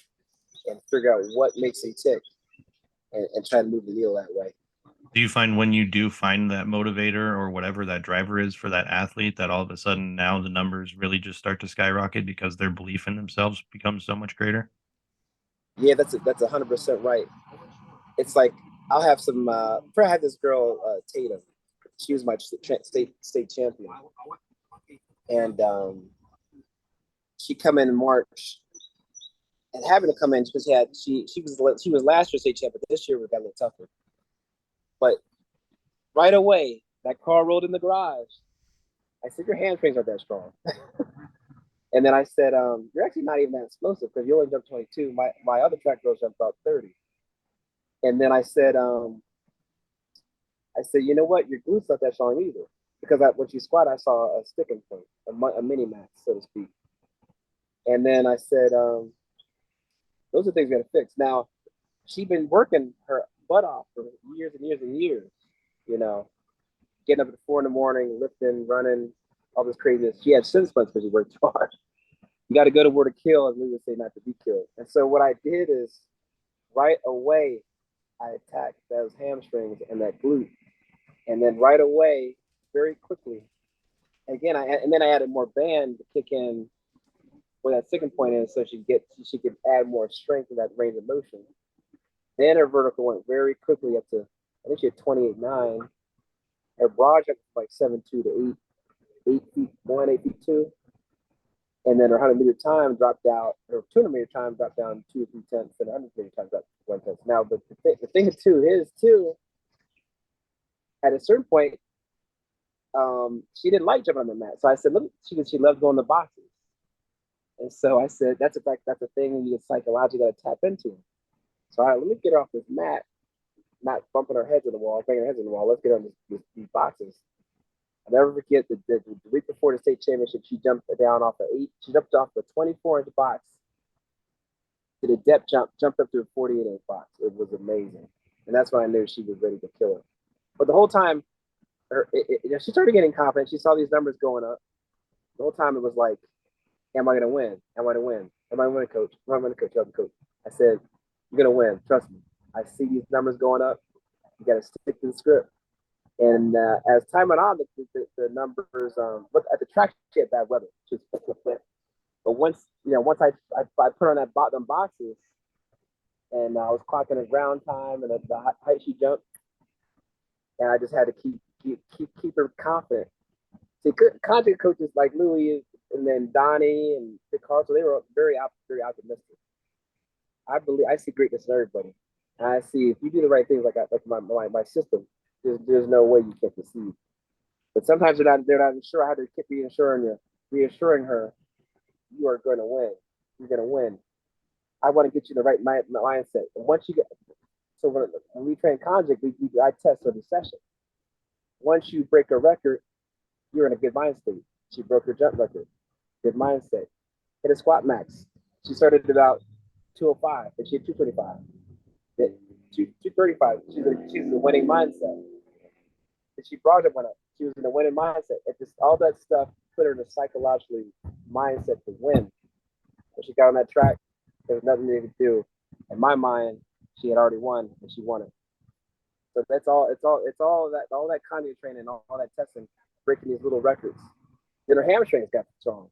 figure out what makes them tick, and try to move the needle that way. Do you find when you do find that motivator or whatever that driver is for that athlete, that all of a sudden now the numbers really just start to skyrocket because their belief in themselves becomes so much greater? Yeah, that's 100% right. It's like I'll have some. I had this girl Tatum. She was my state champion, and she come in March, and having to come in because she was last year's state champion. This year it got a little tougher, but right away that car rolled in the garage. I said, your hamstrings aren't that strong. And then I said, you're actually not even that explosive, because you only jumped 22. My other track girls jumped about 30. And then I said, you know what? Your glutes not that strong either. Because when she squat, I saw a sticking point, a mini max, so to speak. And then I said, those are things we got to fix. Now, she's been working her butt off for years and years and years, you know, getting up at 4 a.m, lifting, running, all this craziness. She had shin splints because she worked hard. You got to go to war to kill, as we would say, not to be killed. And so what I did is right away, I attacked those hamstrings and that glute. And then right away, very quickly, again, then I added more band to kick in where that sticking point is, so she could add more strength to that range of motion. Then her vertical went very quickly up to, I think she had 28.9. Her broad jumped from like 7.2 to 8 feet 1, 8 feet 2. And then her 100-meter time dropped out, her 200-meter time dropped down 2 or 3 tenths, and 100-meter time dropped 1 tenth. Now, the thing too is, at a certain point, she didn't like jumping on the mat. So I said, she loves going to boxes. And so I said, that's a thing you psychologically got to tap into. So, all right, let me get her off this mat, not bumping her heads in the wall, banging her heads in the wall. Let's get her on these boxes. I'll never forget the week before the state championship, she jumped down off she jumped off the 24-inch box, did a depth jumped up to a 48-inch box. It was amazing. And that's when I knew she was ready to kill her. But the whole time, she started getting confident. She saw these numbers going up. The whole time it was like, am I going to win? Am I going to win? Am I going to win, coach? Am I going to coach? I said, you're going to win. Trust me. I see these numbers going up. You got to stick to the script. And as time went on, the numbers, but at the track, she had bad weather. But once I put her on them boxes, and I was clocking her ground time and the height she jumped, and I just had to keep her confident. See, conjugate coaches like Louis and then Donnie and Dick Carlson, they were very optimistic. I see greatness in everybody. And I see if you do the right things, like my system, there's no way you can't succeed. But sometimes they're not sure. I had to keep reassuring her, you are going to win. You're going to win. I want to get you in the right mindset. And once you get, so when we train conjugate, I test every session. Once you break a record, you're in a good mind state. She broke her jump record. Good mindset. Hit a squat max. She started at about 205, and she had 225. 235. She's a winning mindset. she brought it when she was in a winning mindset. It just all that stuff put her in a psychologically mindset to win. When she got on that track, there was nothing they could do. In my mind, she had already won, and she won it. So that's all. It's all that conjugate training, all that testing, breaking these little records. Then her hamstrings got strong.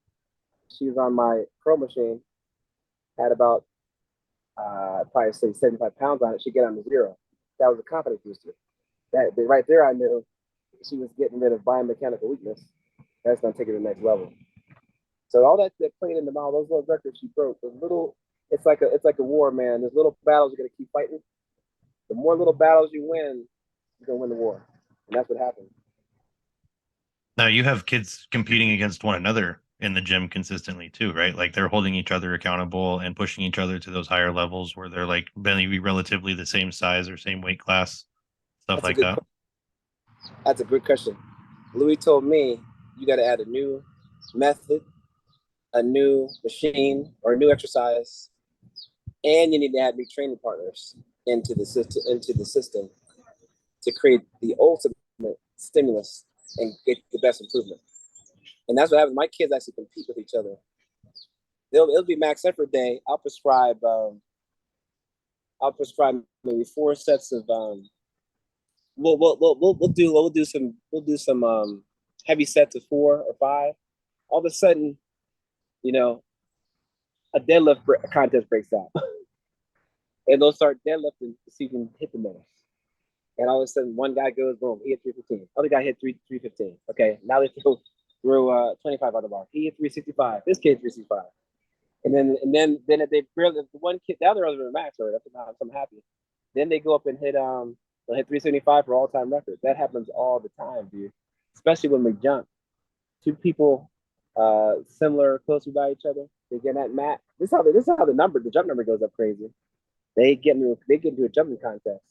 She was on my pro machine, had about probably say 75 pounds on it. She'd get on to 0. That was a confidence booster. That right there, I knew she was getting rid of biomechanical weakness. That's gonna take it to the next level. So all that playing in the mouth, those little records she broke, those little, it's like a war, man. There's little battles you're gonna keep fighting. The more little battles you win, you're gonna win the war, and that's what happened. Now you have kids competing against one another in the gym consistently too, right? Like they're holding each other accountable and pushing each other to those higher levels where they're like maybe relatively the same size or same weight class, stuff like that. That's a good question. Louis told me you got to add a new method, a new machine, or a new exercise, and you need to add new training partners into the system to create the ultimate stimulus and get the best improvement. And that's what happens. My kids actually compete with each other. It'll be max effort day. I'll prescribe maybe 4 sets of we'll do some heavy sets of 4 or 5. All of a sudden, you know, a deadlift contest breaks out, and they'll start deadlifting to see if you can hit the numbers. And all of a sudden, one guy goes, boom, he hit 315. Other guy hit 315. Okay, now they throw 25 on the bar. He hit 365. This kid 365. And then if they barely, the one kid, the other are max already. I'm happy. Then they go up and hit they'll hit 375 for all-time records. That happens all the time, dude. Especially when we jump. 2 people similar, closely by each other. They get that mat. This is how the jump number goes up crazy. They get into a jumping contest.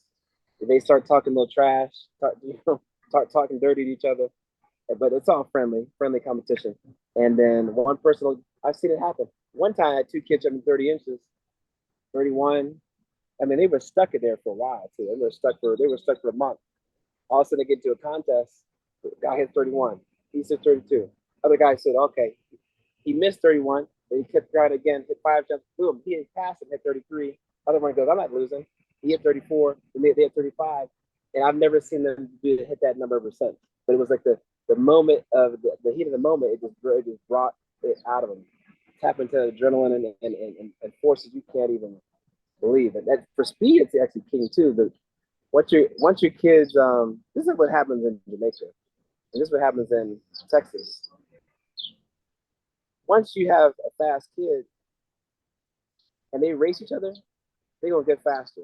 They start talking a little trash, start talking dirty to each other, but it's all friendly competition. And then one person, I've seen it happen. One time I had 2 kids jumping 30 inches, 31. I mean, they were stuck in there for a while too. They were stuck for a month. All of a sudden they get into a contest. The guy hit 31. He said 32. Other guy said, okay, he missed 31, but he kept trying again, hit 5 jumps, boom, he hit past and hit 33. Other one goes, I'm not losing. He hit 34, and they hit 35. And I've never seen them hit that number ever since. But it was like the moment of the heat of the moment, it just brought it out of them. Tap into adrenaline and forces you can't even believe. And that for speed, it's actually king too. But once your kids, this is what happens in Jamaica, and this is what happens in Texas. Once you have a fast kid and they race each other, they're gonna get faster.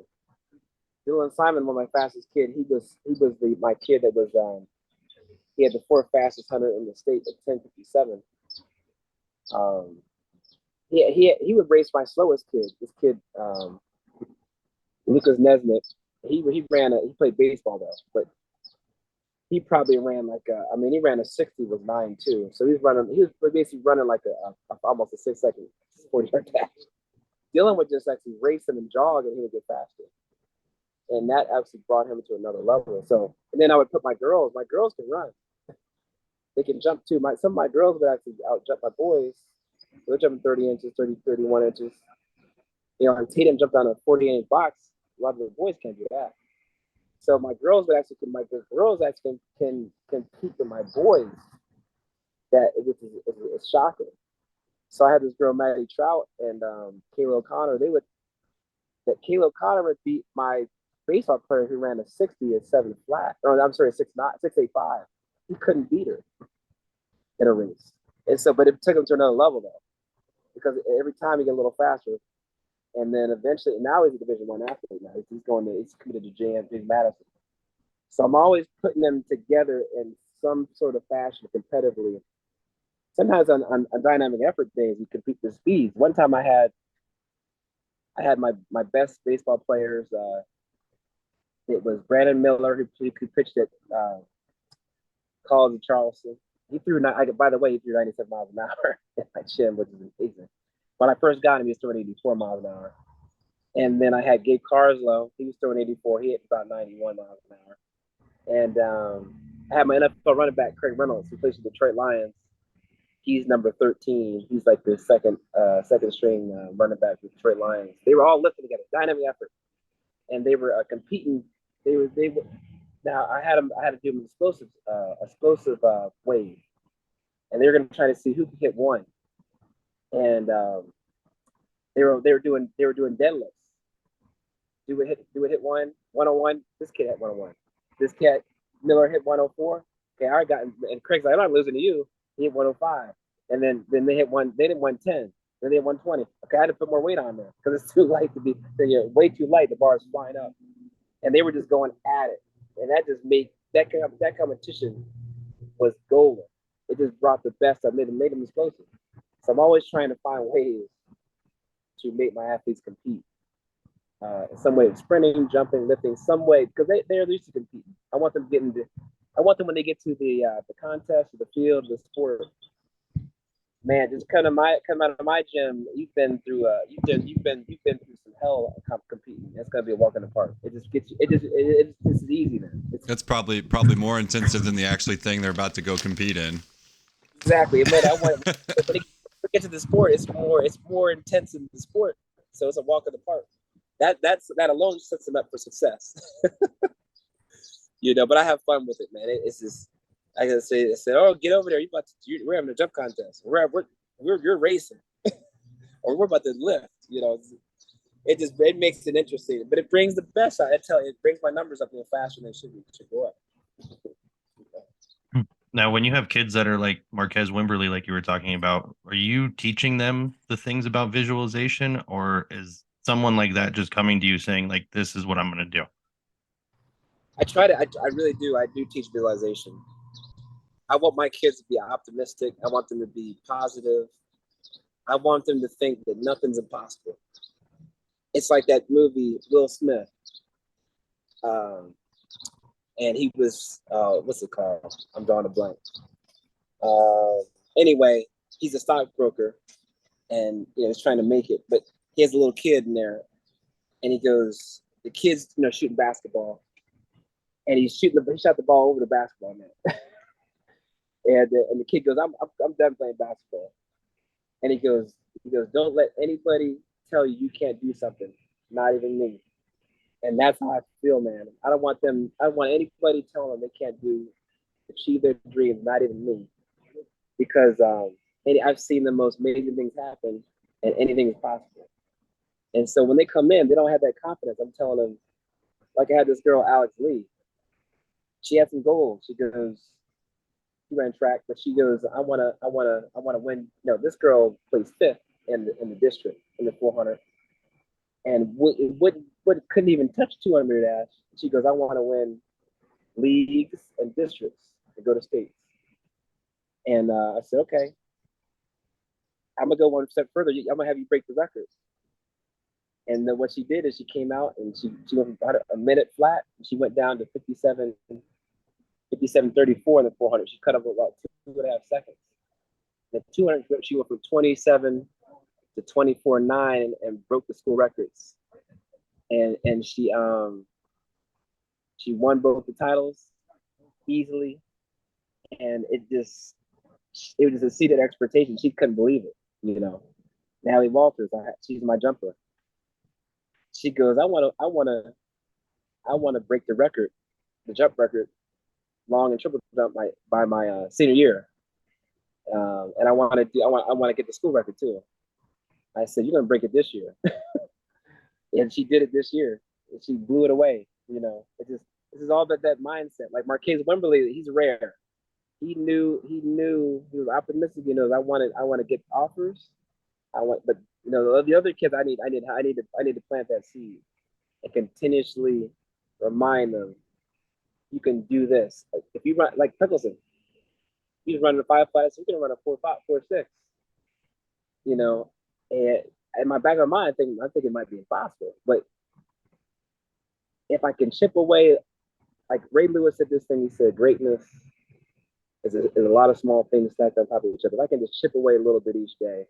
Dylan Simon was my fastest kid. He was my kid that was he had the 4th fastest 100 in the state at 10:57. He would race my slowest kid. This kid, Lucas Nesmith. He played baseball though, but he probably ran he ran a 60 with 9.2. So he was basically running like almost a 6-second 40-yard dash. Dylan would just actually race him and jog, and he would get faster. And that actually brought him to another level. So, and then I would put my girls can run. They can jump too. Some of my girls would actually out jump my boys. They're jumping 30 inches, 30, 31 inches. You know, and Tatum jumped on a 48 box. A lot of the boys can't do that. So my girls can compete with my boys. Which is shocking. So I had this girl, Maddie Trout, and Kayla O'Connor. Kayla O'Connor would beat my baseball player who ran a 60 at 7 flat. Or I'm sorry, 6.85. He couldn't beat her in a race. And so, but it took him to another level though, because every time he get a little faster. And then eventually, now he's a Division I athlete. Now he's committed to James Madison. So I'm always putting them together in some sort of fashion competitively. Sometimes on dynamic effort days, you compete for speeds. One time I had my best baseball players. It was Brandon Miller who pitched at College of Charleston. He threw 97 miles an hour at my chin, which is amazing. When I first got him, he was throwing 84 miles an hour. And then I had Gabe Carslow. He was throwing 84. He hit about 91 miles an hour. And I had my NFL running back, Craig Reynolds, who plays for the Detroit Lions. He's number 13. He's like the second string running back for the Detroit Lions. They were all lifting together, dynamic effort, and they were competing. They were. Now I had to do an explosive wave, and they were going to try to see who could hit one. And they were doing deadlifts. Do it hit 101. This kid hit 101. This cat Miller hit 104. Okay, I got, and Craig's like, I'm not losing to you. He hit 105, and then they hit 110. Then they hit 120. Okay, I had to put more weight on there because it's too light to be. You're way too light. The bar is flying up, and they were just going at it, and that just made that competition was golden. It just brought the best of them, made them explosive. So I'm always trying to find ways to make my athletes compete. In some way, sprinting, jumping, lifting, some way, because they're used to competing. I want them when they get to the contest, or the field, the sport. Man, just come out of my gym. You've been through some hell competing. It's gonna be a walk in the park. It just gets you. It's easy, man. That's probably more intensive than the actually thing they're about to go compete in. Exactly. But when it gets to the sport, it's more intense in the sport. So it's a walk in the park. That alone sets them up for success. But I have fun with it, man. It's just, I gotta say, oh, get over there. We're having a jump contest. You're racing, or we're about to lift. It makes it interesting, but it brings the best out. I tell you, it brings my numbers up a little faster than they should go up. Now, when you have kids that are like Marquez Wimberly, like you were talking about, are you teaching them the things about visualization, or is someone like that just coming to you saying, like, this is what I'm going to do? I really do. I do teach visualization. I want my kids to be optimistic. I want them to be positive. I want them to think that nothing's impossible. It's like that movie, Will Smith. And he was, what's it called? I'm drawing a blank. Anyway, he's a stockbroker, and he's trying to make it, but he has a little kid in there, and he goes, the kid's shooting basketball, and he shot the ball over the basketball net, and the kid goes, I'm done playing basketball, and he goes, don't let anybody tell you can't do something, not even me. And that's how I feel, man. I don't want anybody telling them they can't achieve their dreams, not even me. Because I've seen the most amazing things happen, and anything is possible. And so when they come in, they don't have that confidence. I'm telling them, like I had this girl, Alex Lee. She had some goals. She ran track, but she goes, I wanna win. No, this girl plays fifth in the district in the 400, and couldn't even touch 200 dash. She goes, I want to win leagues and districts and go to states. And I said, okay, I'm gonna go one step further. I'm gonna have you break the records. And then what she did is she came out and she went about a minute flat. And she went down to 57:34 in the 400. She cut up about 2.5 seconds. The 200, she went from 27 to 24.9 and broke the school records. And she won both the titles easily, and it was just exceeded expectation. She couldn't believe it, Natalie Walters, she's my jumper. She goes, I want to break the record, the jump record, long and triple jump by my senior year, and I want to get the school record too. I said, you're gonna break it this year. And she did it this year. And she blew it away. This is all that mindset. Like Marquez Wimberly, he's rare. He knew he was optimistic. I want to get offers. But the other kids, I need to plant that seed and continuously remind them, you can do this. Like if you run like Pickleson, he's running a 5 flats, so you can run a 4.5, 4.6. And in my back of my mind, I think it might be impossible. But if I can chip away, like Ray Lewis said this thing, he said, greatness is a lot of small things stacked on top of each other. If I can just chip away a little bit each day,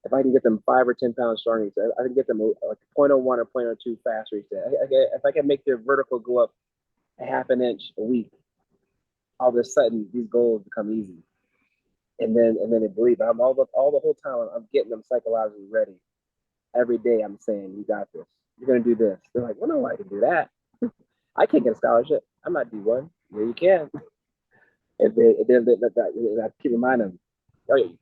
if I can get them 5 or 10 pounds stronger each day, I can get them like 0.01 or 0.02 faster each day. If I can make their vertical go up a half an inch a week, all of a sudden these goals become easy. And then they believe. I'm all the whole time I'm getting them psychologically ready. Every day I'm saying, you got this. You're gonna do this. They're like, well, no, I can do that. I can't get a scholarship. I'm not D1. Yeah, you can. And I keep reminding them, oh,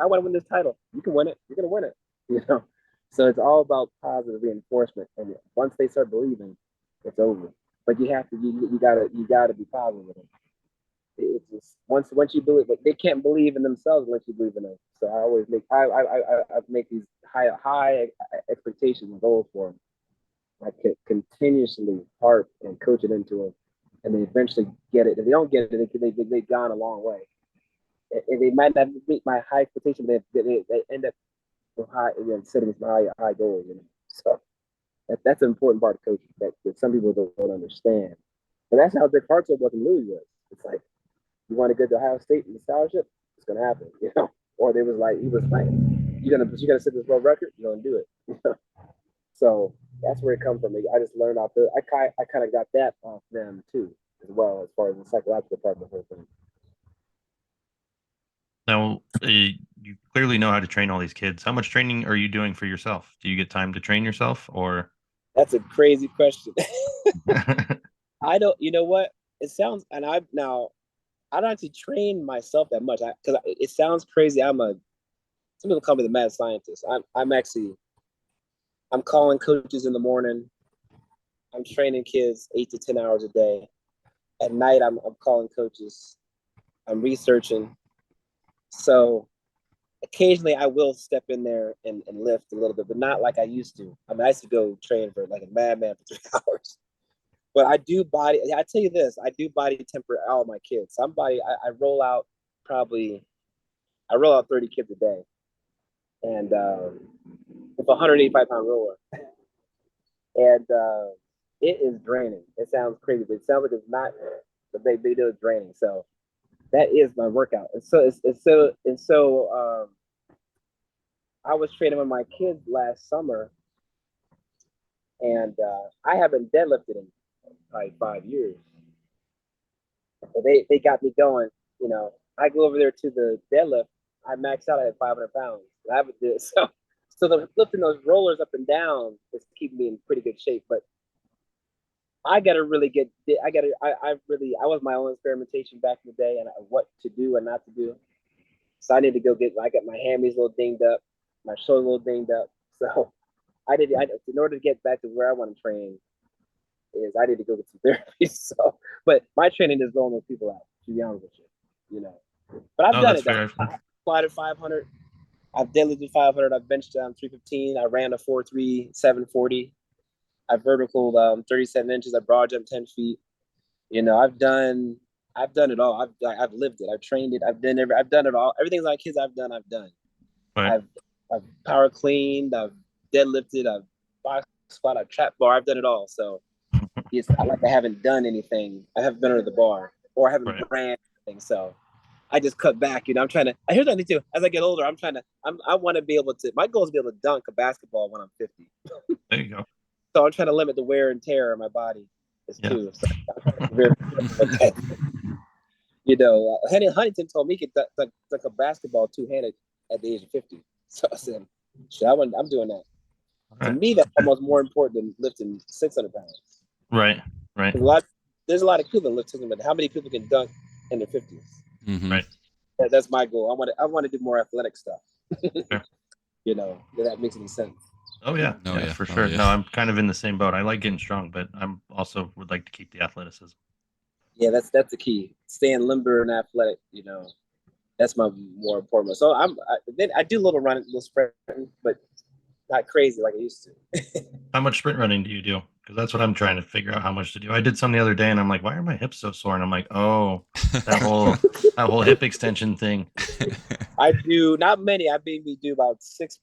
I want to win this title. You can win it. You're gonna win it. You know. So it's all about positive reinforcement. And once they start believing, it's over. But you have to you gotta be positive with them. It's just once you believe, but they can't believe in themselves unless you believe in them. So I always make these high expectations and goals for them. I can continuously harp and coach it into them, and they eventually get it. If they don't get it, they've gone a long way. And they might not meet my high expectations, but they end up with setting high goals. So that's an important part of coaching that some people don't understand. But that's how Dick Hartzell was in Louis was. It's like, you want to go to Ohio State in the scholarship, it's gonna happen, Or he was like, you're gonna set this world record, you're gonna do it. So that's where it comes from. I just learned out there. I kind of got that off them too, as well, as far as the psychological part of the whole thing. Now, you clearly know how to train all these kids. How much training are you doing for yourself? Do you get time to train yourself, or? That's a crazy question. I don't. You know what? It sounds, and I don't actually train myself that much because it sounds crazy. Some people call me the mad scientist. I'm calling coaches in the morning. I'm training kids 8 to 10 hours a day. At night, I'm calling coaches. I'm researching. So occasionally I will step in there and lift a little bit, but not like I used to. I mean, I used to go train for like a madman for 3 hours. But I tell you this, I do body temper all my kids. I roll out 30 kids a day. And with a 185-pound roller. And it is draining. It sounds crazy, but it sounds like it's not, but they do it draining. So that is my workout. And so I was training with my kids last summer, and I haven't deadlifted in probably 5 years. So they got me going. I go over there to the deadlift. I max out at 500 pounds. I haven't did it. So the lifting those rollers up and down is keeping me in pretty good shape. But I gotta really I was my own experimentation back in the day and what to do and not to do. So I need to go I got my hammies a little dinged up, my shoulder a little dinged up. So in order to get back to where I want to train, I need to go get some therapy. So, but my training is blowing those people out, to be honest with you. But I've done it. I've squatted 500. I've deadlifted 500. I've benched 315. I ran a 4.3 740. I vertical 37 inches. I broad jumped 10 feet. I've done it all. I've lived it. I've trained it. I've done it all. Everything like kids I've done. Right. I've power cleaned. I've deadlifted. I've box squat. I've trap bar. I've done it all. So it's not like I haven't done anything. I haven't been under the bar or I haven't ran anything. So I just cut back. I'm trying to. Here's what I need to do. As I get older, I want to be able to. My goal is to be able to dunk a basketball when I'm 50. There you go. So I'm trying to limit the wear and tear of my body. Too. So Huntington told me he could dunk a basketball two-handed at the age of 50. So I said, I'm doing that. Right. To me, that's almost more important than lifting 600 pounds. Right. There's a lot of people that lift 600, but how many people can dunk in their 50s? Mm-hmm. Right. That's my goal. I want to do more athletic stuff. Sure. That makes any sense. Oh yeah, for sure. Yeah. No, I'm kind of in the same boat. I like getting strong, but I'm also would like to keep the athleticism. Yeah, that's the key. Staying limber and athletic. That's my more important. So I do a little running, a little sprinting, but not crazy like I used to. How much sprint running do you do? Because that's what I'm trying to figure out how much to do. I did some the other day, and I'm like, why are my hips so sore? And I'm like, oh, that whole hip extension thing. I do not many. I maybe do about six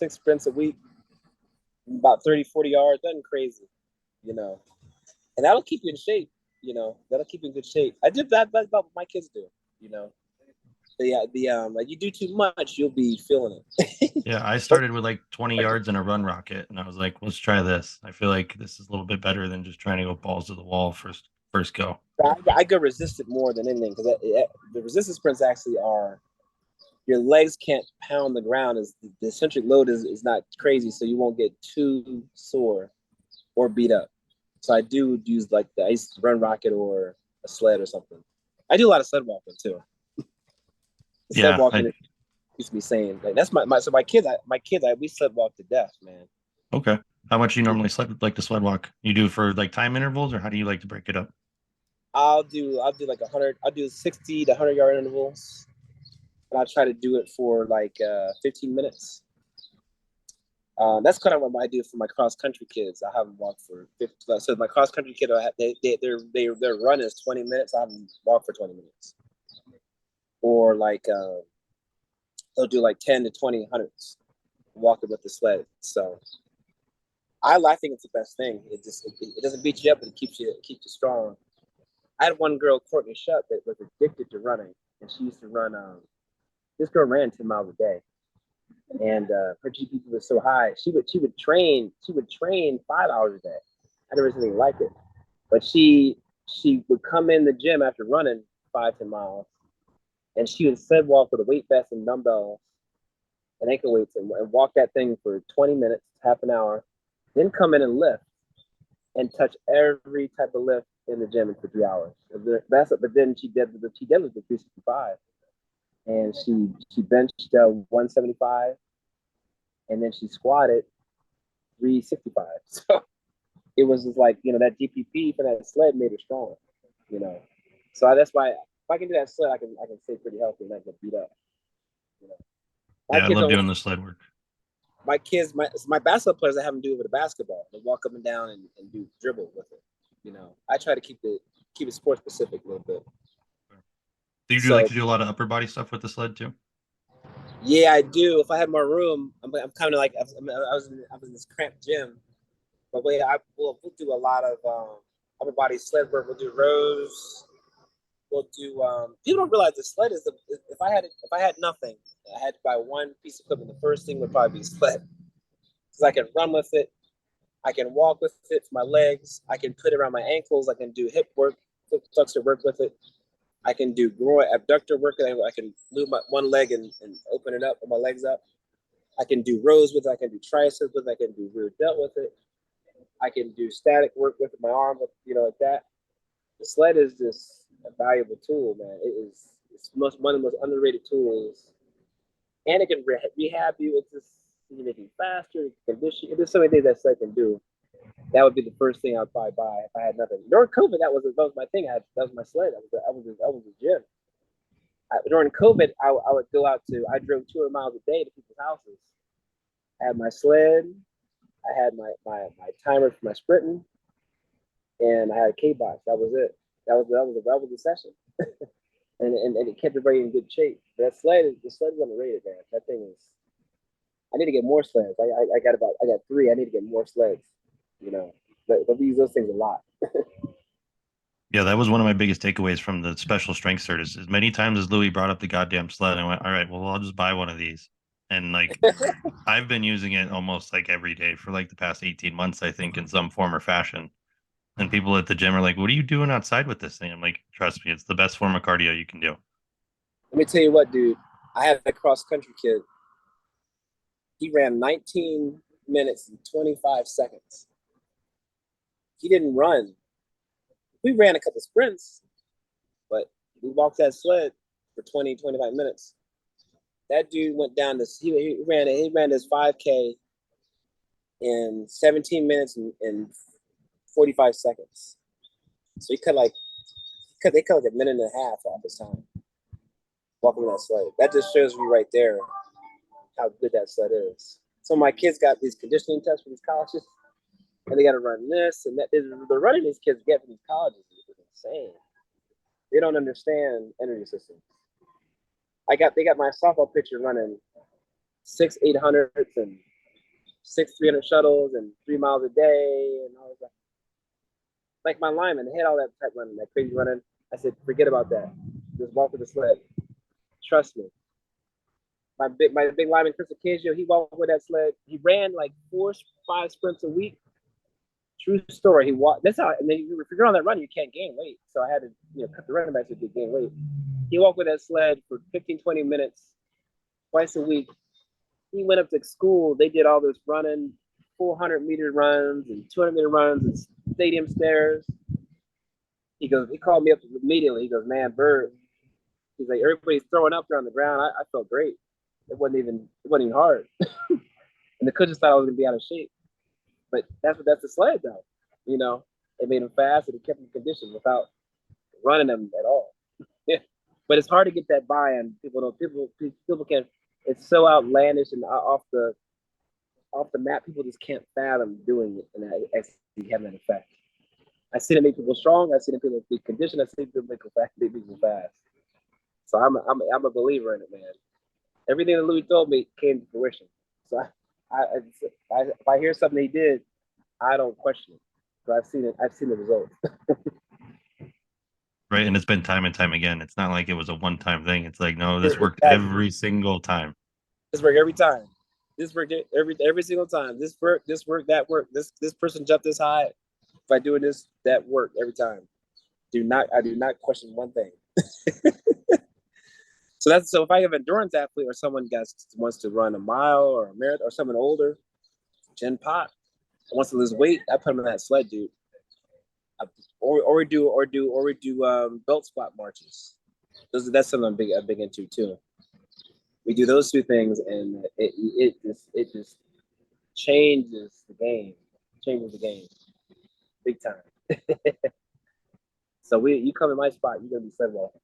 sprints a week, about 30, 40 yards. Nothing crazy, and that'll keep you in shape. That'll keep you in good shape. I did that. That's about what my kids do. Like you do too much, you'll be feeling it. Yeah, I started with like 20 yards and a run rocket, and I was like, let's try this. I feel like this is a little bit better than just trying to go balls to the wall for first go? I could resist it more than anything because the resistance sprints actually are your legs can't pound the ground. As the eccentric load is not crazy, so you won't get too sore or beat up. So I do use like the ice run rocket or a sled or something. I do a lot of sled walking too. The sled Yeah, walking used to be saying like that's my kids we sled walk to death, man. okay. How much you normally like to sled walk? You do for like time intervals, or how do you like to break it up? I'll do like 100. I'll do 60 to 100-yard intervals, and I try to do it for like 15 minutes. That's kind of what I do for my cross country kids. I have them walk for 50. So my cross country kid, their run is 20 minutes. I have them walk for 20 minutes, or like they'll do like 10 to 20 hundreds walking with the sled. So I think it's the best thing. It doesn't beat you up, but it keeps you strong. I had one girl, Courtney Shutt, that was addicted to running, and she used to run. This girl ran 10 miles a day, and her GPP was so high. She would train 5 hours a day. I never really like it, but she would come in the gym after running 5-10 miles, and she would sled walk with a weight vest and dumbbells and ankle weights and walk that thing for 20 minutes, half an hour, then come in and lift and touch every type of lift in the gym for 3 hours. But then she did the 365, and she benched 175, and then she squatted 365. So it was just like, that GPP for that sled made her strong, So that's why if I can do that sled, I can stay pretty healthy and not get beat up. My Yeah, I kids love don't. doing the sled work. My kids, my basketball players, I have them do it with a basketball. They walk up and down and do dribble with it. I try to keep it sport specific a little bit. Do you like to do a lot of upper body stuff with the sled too? Yeah, I do. If I had more room, I'm kind of like I was in this cramped gym, but we'll do a lot of upper body sled work. We'll do rows. We'll do. People don't realize the sled is if I had nothing, I had to buy one piece of equipment. The first thing would probably be sled, because I can run with it. I can walk with it for my legs. I can put it around my ankles. I can do hip work, hip flexor work with it. I can do groin abductor work. I can move my one leg and open it up, with my legs up. I can do rows with it. I can do triceps with it. I can do rear delt with it. I can do static work with my arm, like that. The sled is just a valuable tool, man. It's one of the most underrated tools, and it can rehab you. It's just you make you faster, condition. There's so many things that sled can do. That would be the first thing I'd probably buy if I had nothing. During COVID, that was my thing. That was my sled. That was the gym. During COVID, I would go out I drove 200 miles a day to people's houses. I had my sled. I had my timer for my sprinting, and I had a K box. That was it. That was the session, and it kept everybody in good shape. The sled is underrated, man. That thing is. I need to get more sleds. I got 3. I need to get more sleds. But we use those things a lot. Yeah, that was one of my biggest takeaways from the special strength cert. Is as many times as Louis brought up the goddamn sled, I went, all right, well, I'll just buy one of these. And like, I've been using it almost like every day for like the past 18 months, I think, in some form or fashion. And people at the gym are like, what are you doing outside with this thing? I'm like, trust me, it's the best form of cardio you can do. Let me tell you what, dude. I had a cross country kid. He ran 19 minutes and 25 seconds. He didn't run. We ran a couple sprints, but we walked that sled for 20, 25 minutes. That dude went down this. He ran his 5K in 17 minutes and 45 seconds. So they cut like a minute and a half off his time walking that sled. That just shows you right there how good that sled is. So my kids got these conditioning tests for these colleges, and they got to run this and that. The running these kids get from these colleges is insane. They don't understand energy systems. They got my softball pitcher running 6 800s and 6 300 shuttles and 3 miles a day and all that. Like my lineman, they had all that type running, that crazy running. I said, forget about that. Just walk with the sled. Trust me. My big lineman, Chris Ocasio, he walked with that sled. He ran like 4-5 sprints a week. True story. He walked. That's how. And then if you're on that run, you can't gain weight. So I had to, cut the running back to gain weight. He walked with that sled for 15, 20 minutes twice a week. He went up to school. They did all this running, 400-meter runs and 200-meter runs and stadium stairs. He called me up immediately. He goes, man, Byrd. He's like, everybody's throwing up there on the ground. I felt great. It wasn't even hard. And the coaches thought I was gonna be out of shape. But that's the sled though. It made him fast and it kept him conditioned without running him at all. Yeah. But it's hard to get that buy-in. People can't. It's so outlandish and off the map. People just can't fathom doing it and actually having an effect. I've seen it make people strong. I've seen it be conditioned. I've seen it make people fast. So I'm a believer in it, man. Everything that Louis told me came to fruition. So if I hear something he did, I don't question it. So I've seen the results. Right, and it's been time and time again. It's not like it was a one-time thing. It's like, no, this worked every single time. This worked every time. This worked every single time. This worked, that worked. This person jumped this high. By doing this, that worked every time. I do not question one thing. So if I have an endurance athlete or someone wants to run a mile or a marathon or someone older, Gen Pop, wants to lose weight, I put them in that sled, dude. Or we do belt squat marches. That's something I'm big into too. We do those two things, and it just changes the game. Big time. So you come in my spot, you're gonna be sled walking.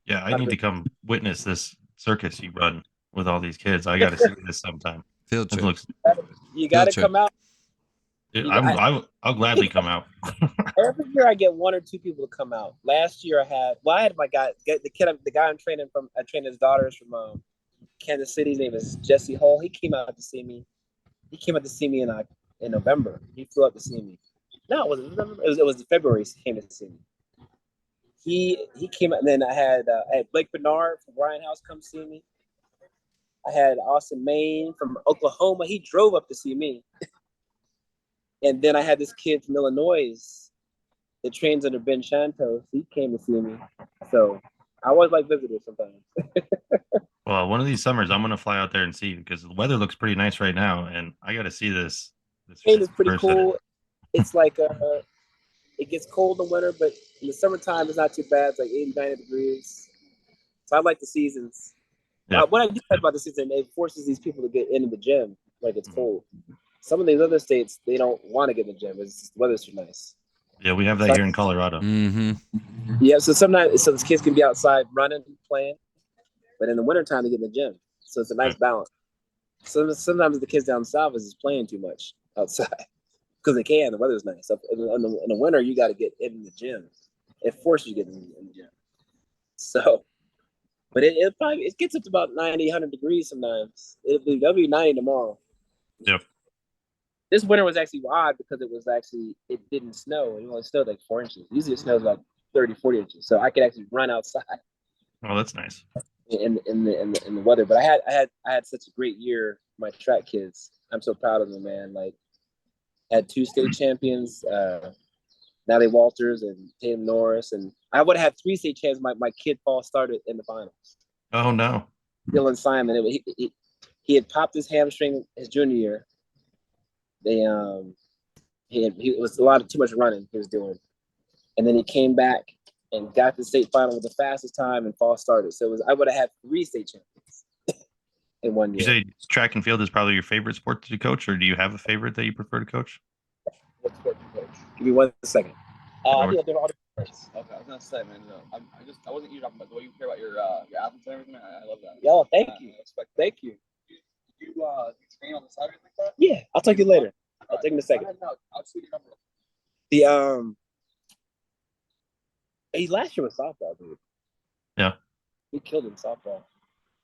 Yeah, I need to come witness this circus you run with all these kids. I got to see this sometime. Field trip. You got to come out. I'll gladly come out. Every year I get one or two people to come out. Last year I had my guy, the guy I'm training from. I train his daughters from Kansas City. His name is Jesse Hull. He came out to see me. He came out to see me in November. He flew out to see me. No, it wasn't November. It was February. He came to see me. He came out, and then I had Blake Bernard from Ryan House come see me. I had Austin Maine from Oklahoma. He drove up to see me. And then I had this kid from Illinois that trains under Ben Shantos. He came to see me. So I always like visitors sometimes. Well, one of these summers, I'm going to fly out there and see, because the weather looks pretty nice right now, and I got to see this. It is pretty cool. It's like it gets cold in the winter, but in the summertime, it's not too bad. It's like 80, 90 degrees. So I like the seasons. Yeah. What I do like about the season, it forces these people to get into the gym like it's cold. Some of these other states, they don't want to get in the gym. It's just, the weather's too nice. Yeah, we have that here in Colorado. Mm-hmm. Yeah, so sometimes the kids can be outside running, playing, but in the wintertime, they get in the gym. So it's a nice balance. So sometimes the kids down south is just playing too much outside. Because they can, the weather's nice. In the winter, you got to get in the gym. It forces you to get in the gym. So, but it gets up to about 90, 100 degrees sometimes. It'll be 90 tomorrow. Yep. This winter was actually odd because it didn't snow. It only snowed like 4 inches. Usually it snows about 30, 40 inches. So I could actually run outside. Oh, that's nice. In the weather. But I had such a great year. My track kids. I'm so proud of them, man. Like, had 2 state champions, Natalie Walters and Tatum Norris, and I would have had 3 state champs. My kid Paul started in the finals. Oh no! Dylan Simon. He had popped his hamstring his junior year. It was too much running he was doing, and then he came back and got the state final with the fastest time, and Paul started. So I would have had 3 state champions in 1 year. You say track and field is probably your favorite sport to coach, or do you have a favorite that you prefer to coach? What sport do you coach? Give me 1 second. I think they're all different sports. Okay, I was gonna say, man, I wasn't eavesdropping, but the way you care about your athletes and everything, man, I love that. Yo, thank you. Thank you. Do you train on the side or anything like that? Yeah, I'll talk to you later. I'll take him in a second. I'll see your number. Last year was softball, dude. Yeah. He killed him softball.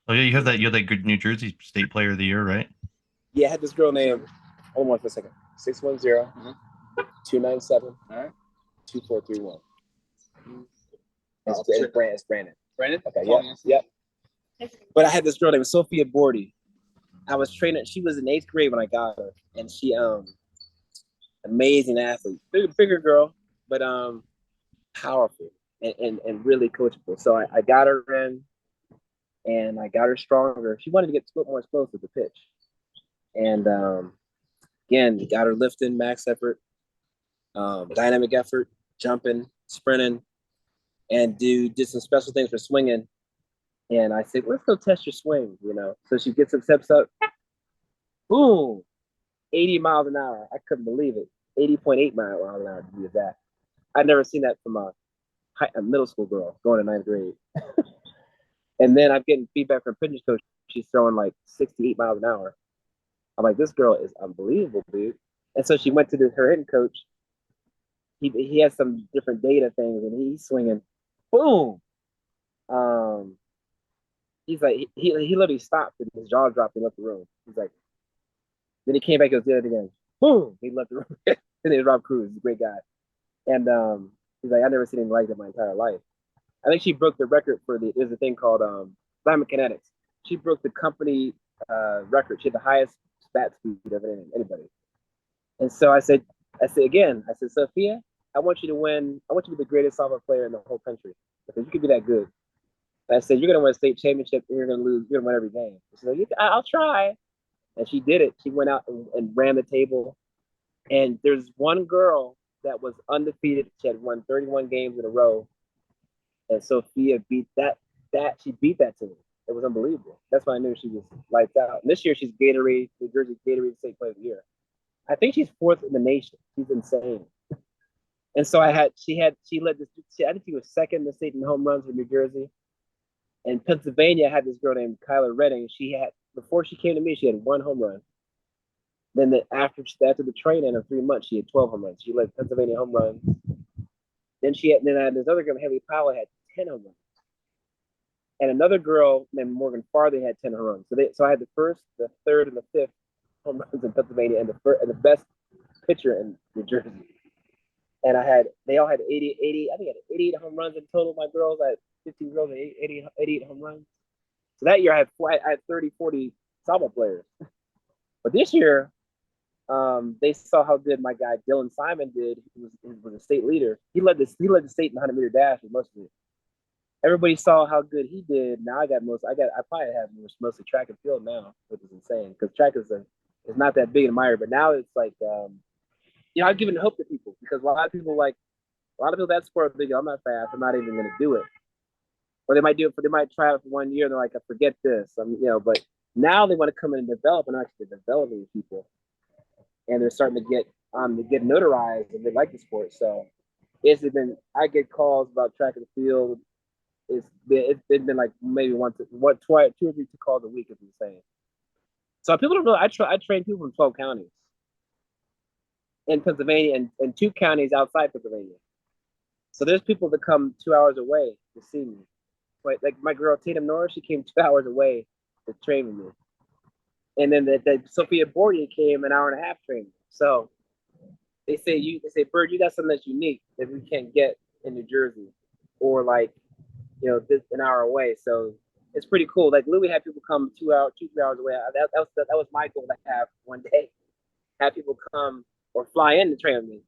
Oh yeah, you have that good New Jersey State Player of the Year, right? Yeah, I had this girl named, hold on for a second, 610-297-2431. It's Brandon. Brandon? Okay, yep. But I had this girl named Sophia Bordy. I was training. She was in 8th grade when I got her, and she amazing athlete, bigger girl, but powerful and really coachable. So I got her in, and I got her stronger. She wanted to get more explosive to pitch, and again, got her lifting, max effort, dynamic effort, jumping, sprinting, and did some special things for swinging. And I said, let's go test your swing, you know. So she gets some steps up, boom, 80 miles an hour. I couldn't believe it. 80.8 miles an hour to be exact. I'd never seen that from a middle school girl going to ninth grade. And then I'm getting feedback from pitching coach. She's throwing like 68 miles an hour. I'm like, this girl is unbelievable, dude. And so she went to her hitting coach. He has some different data things, and he's swinging, boom. He's like, he literally stopped and his jaw dropped and left the room. He's like, then he came back and did it again. Boom, he left the room. And then Rob Cruz, he's a great guy. And he's like, I've never seen anything like that in my entire life. I think she broke the record for there's a thing called Diamond Kinetics. She broke the company record. She had the highest bat speed of anybody. And so I said, Sophia, I want you to win. I want you to be the greatest softball player in the whole country because you can be that good. And I said, you're going to win a state championship and you're going to lose. You're going to win every game. She said, I'll try. And she did it. She went out and ran the table. And there's one girl that was undefeated. She had won 31 games in a row. And Sophia beat that. She beat that team. It was unbelievable. That's why I knew she was lights out. And this year she's Gatorade, New Jersey Gatorade State Player of the Year. I think she's 4th in the nation. She's insane. And so she led this. I think she was 2nd in the state in home runs with New Jersey. And Pennsylvania had this girl named Kyler Redding. Before she came to me, she had 1 home run. Then after the training of 3 months, she had 12 home runs. She led Pennsylvania home runs. Then I had this other girl, Haley Powell, had 10 home runs. And another girl named Morgan Farley had 10 home runs. So I had the 1st, the 3rd, and the 5th home runs in Pennsylvania, and the best pitcher in New Jersey. And they all had 80. I think I had 88 home runs in total. My girls, I had 15 girls and 88 home runs. So that year I had 30, 40 softball players. But this year, they saw how good my guy Dylan Simon did. He was a state leader. He led the state in the 100-meter dash with most of it. Everybody saw how good he did. Now I probably have mostly track and field now, which is insane because track is not that big in my area. But now it's like, I've given hope to people because a lot of people that sport are big. I'm not fast. I'm not even going to do it. Or they might try it for 1 year. And they're like, I forget this. But now they want to come in and develop, and actually developing people, and they're starting to get notarized, and they like the sport. So I get calls about track and field. It's been like maybe 2 or 3 calls a week, if you're saying. So people don't know. I train people from 12 counties in Pennsylvania and 2 counties outside Pennsylvania. So there's people that come 2 hours away to see me. Like my girl Tatum Norris, she came 2 hours away to train with me. And then the Sophia Bordia came an hour and a half training. So they say, Byrd, you got something that's unique that we can't get in New Jersey, or like, an hour away. So it's pretty cool. Like Louis had people come 3 hours away. That was my goal to have one day, have people come or fly in to train with me.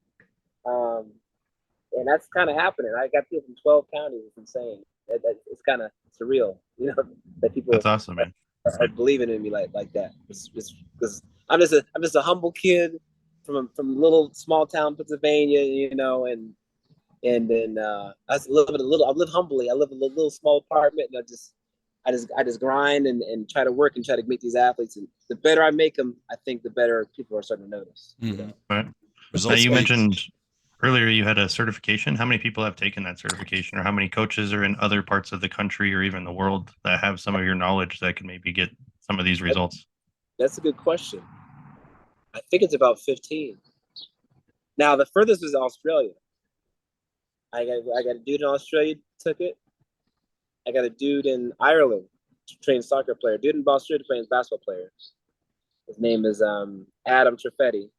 And that's kind of happening. I got people from 12 counties. It's insane. It's kind of surreal, that people. That's awesome, man. Are believing in me like that. It's because I'm just a humble kid from little small town Pennsylvania, and then I live humbly. I live in a little small apartment, and I just grind and try to work and try to make these athletes. And the better I make them, I think the better people are starting to notice. Mm-hmm. Right. Now you mentioned earlier you had a certification. How many people have taken that certification, or how many coaches are in other parts of the country or even the world that have some of your knowledge that can maybe get some of these results? That's a good question. I think it's about 15. Now the furthest was Australia. I got a dude in Australia took it. I got a dude in Ireland trained soccer player. Dude in Australia trains basketball players. His name is Adam Trefetti.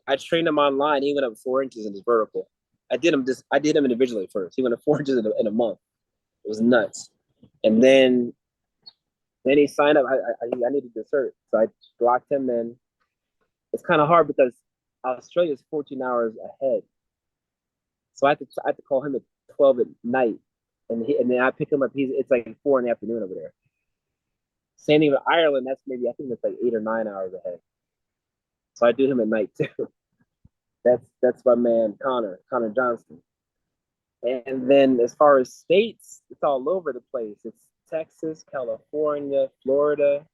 I trained him online. He went up 4 inches in his vertical. I did him individually first. He went up 4 inches in a month. It was nuts. And then he signed up. I needed the cert, so I locked him in. It's kind of hard because Australia's 14 hours ahead. So I have to call him at 12 at night, and then I pick him up. It's like 4 in the afternoon over there. Same thing with Ireland. That's maybe I think it's like 8 or 9 hours ahead. So I do him at night too. That's my man Connor Johnston. And then as far as states, it's all over the place. It's Texas, California, Florida,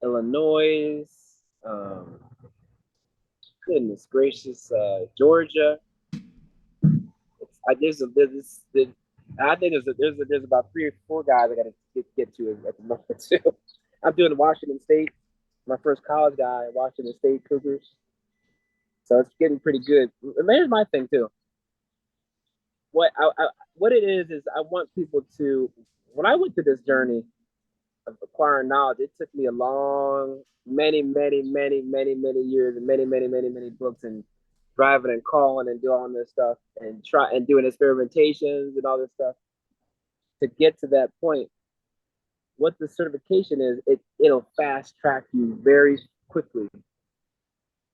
Illinois, goodness gracious, Georgia. I think there's about 3 or 4 guys I got to get to at the moment too. I'm doing Washington State, my first college guy, Washington State Cougars. So it's getting pretty good. And here's my thing too. What it is I want people to. When I went through this journey of acquiring knowledge, it took me a long, many years, and many books, and driving and calling and doing all this stuff, and doing experimentations and all this stuff to get to that point. What the certification is, it'll fast track you very quickly,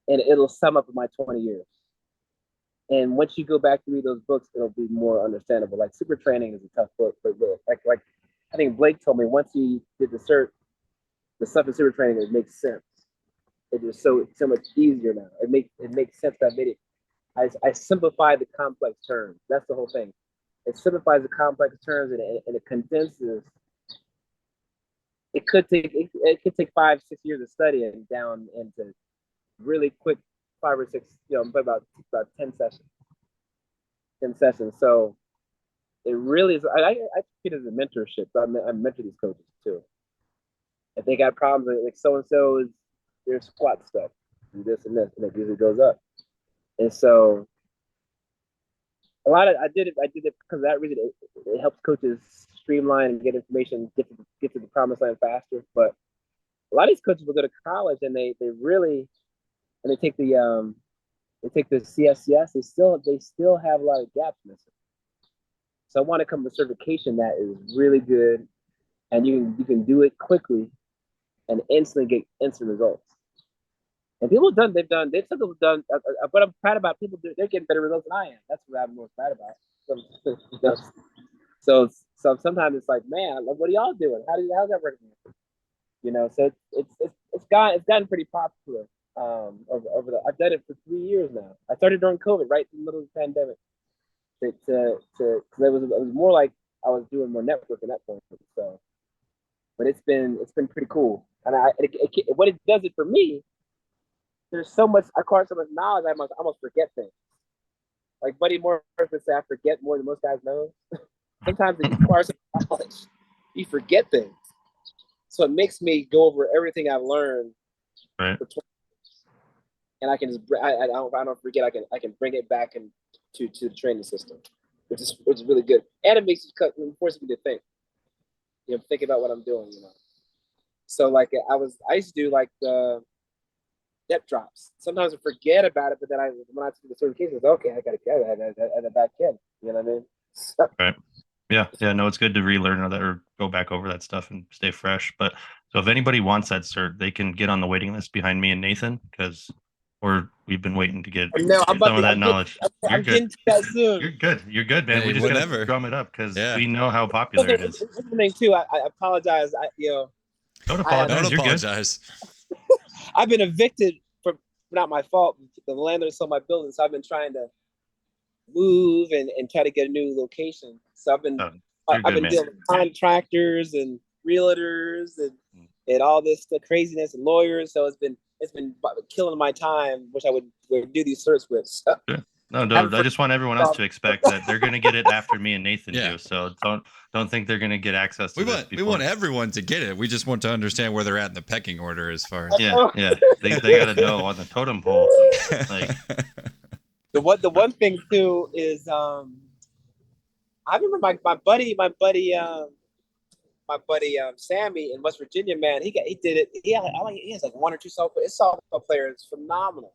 and it'll sum up my 20 years. And once you go back to read those books, it'll be more understandable. Like Super Training is a tough book, but like I think Blake told me once he did the cert, the stuff in Super Training, it makes sense. It is so much easier now. It makes sense that I made it. I simplify the complex terms. That's the whole thing. It simplifies the complex terms, and it condenses. It could take 5-6 years of studying down into really quick 5 or 6, about 10 sessions. 10 sessions. So it really is. I treat it as a mentorship. I mentor these coaches too. If they got problems, like so and so is their squat stuff, do this and this, and it usually goes up. And so I did it because of that reason. It helps coaches streamline and get information, get to the promised land faster. But a lot of these coaches will go to college and they take the CSCS. They still have a lot of gaps missing. So I want to come with a certification that is really good, and you can do it quickly and instantly get instant results. And people what I'm proud about, they're getting better results than I am. That's what I'm most proud about. So sometimes it's like, man, what are y'all doing? How's that working? So it's gotten pretty popular. I've done it for 3 years now. I started during COVID, right in the middle of the pandemic. Because it was more like I was doing more networking at that point. So, but it's been pretty cool. And what it does it for me. There's so much. I acquire so much knowledge. I almost forget things. Like Buddy Moore would say, I forget more than most guys know. Sometimes when you acquire so much knowledge, you forget things. So it makes me go over everything I've learned. Right. And I can just I don't forget. I can bring it back to the training system, which is really good. And it makes you forces me to think. Think about what I'm doing. So like I used to do like the depth drops. Sometimes I forget about it, but then when I took the certification, I was okay. I got to get it back in. You know what I mean? So, right. Yeah. No, it's good to relearn that or go back over that stuff and stay fresh. But so if anybody wants that cert, they can get on the waiting list behind me and Nathan we've been waiting to get some of that knowledge. I'm getting to that soon. You're good, man. Hey, we just gotta drum it up because we know how popular it is. Thing too. I apologize. Don't apologize. Don't apologize. I've been evicted for not my fault. The landlord sold my building, so I've been trying to move and try to get a new location. So I've been dealing with contractors and realtors and all this craziness and lawyers. So it's been killing my time. Wish I would do these certs with. So. Yeah. No, I just want everyone else to expect that they're going to get it after me and Nathan do. So don't think they're going to get access to this. We want everyone to get it. We just want to understand where they're at in the pecking order as far as they got to know on the totem pole. Like the one thing too is I remember my buddy Sammy in West Virginia, man, he did it. He has like 1 or 2 softball players, phenomenal.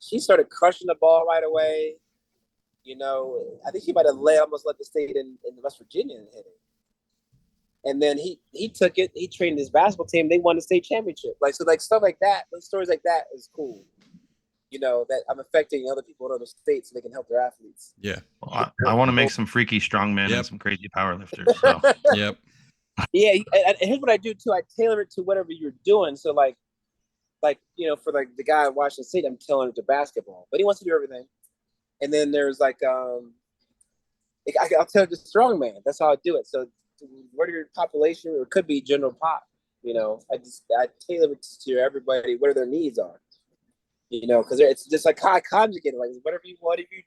She started crushing the ball right away. I think he might have almost led the state in West Virginia in hitting. And then he took it. He trained his basketball team. They won the state championship. Stuff like that. Those stories like that is cool. that I'm affecting other people in other states so they can help their athletes. Yeah. Well, I want to make some freaky strongmen Yep. and some crazy powerlifters. So Yep. Yeah, and here's what I do too. I tailor it to whatever you're doing. So like for like the guy in Washington State, I'm tailoring it to basketball, but he wants to do everything. And then there's like I'll tell you the strongman. That's how I do it. So whatever your population, or it could be general pop. I tailor it to everybody, whatever their needs are. Because it's just like how I conjugate it. Like whatever you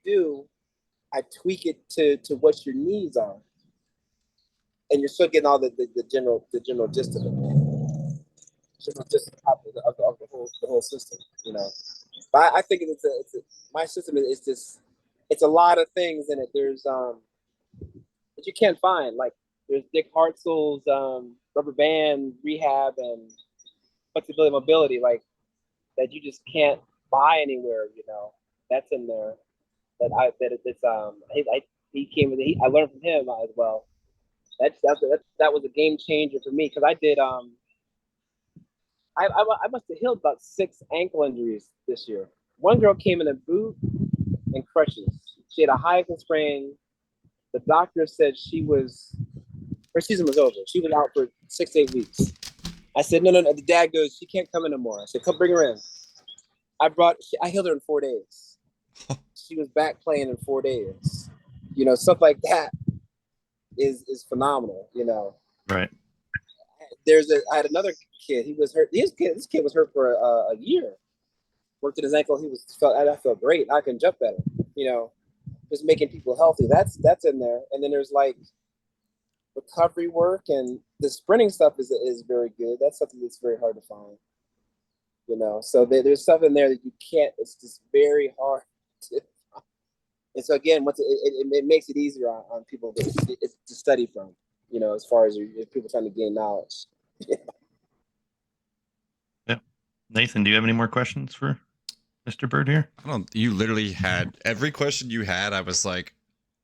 do, I tweak it to what your needs are, and you're still getting all the general gist of it. General gist of the whole system. But I think my system is just, it's a lot of things in it. There's that you can't find. Like there's Dick Hartzell's rubber band rehab and flexibility mobility, like that you just can't buy anywhere. That's in there. He came with it. I learned from him as well. That was a game changer for me, because I did I must have healed about 6 ankle injuries this year. One girl came in a boot and crutches. She had a high ankle sprain. The doctor said her season was over. She was out for 6 to 8 weeks. I said, no. The dad goes, she can't come in anymore. I said, come bring her in. I healed her in 4 days. She was back playing in 4 days. Stuff like that is phenomenal. right. I had another kid. He was hurt. This kid was hurt for a year. Worked in his ankle. I felt great. I can jump better. Just making people healthy. That's in there. And then there's like recovery work, and the sprinting stuff is very good. That's something that's very hard to find. So there's stuff in there that you can't. It's just very hard to find. And so again, it makes it easier on people to study from. As far as people trying to gain knowledge. Yeah. Nathan, do you have any more questions for Mr. Byrd here? You literally had every question you had. I was like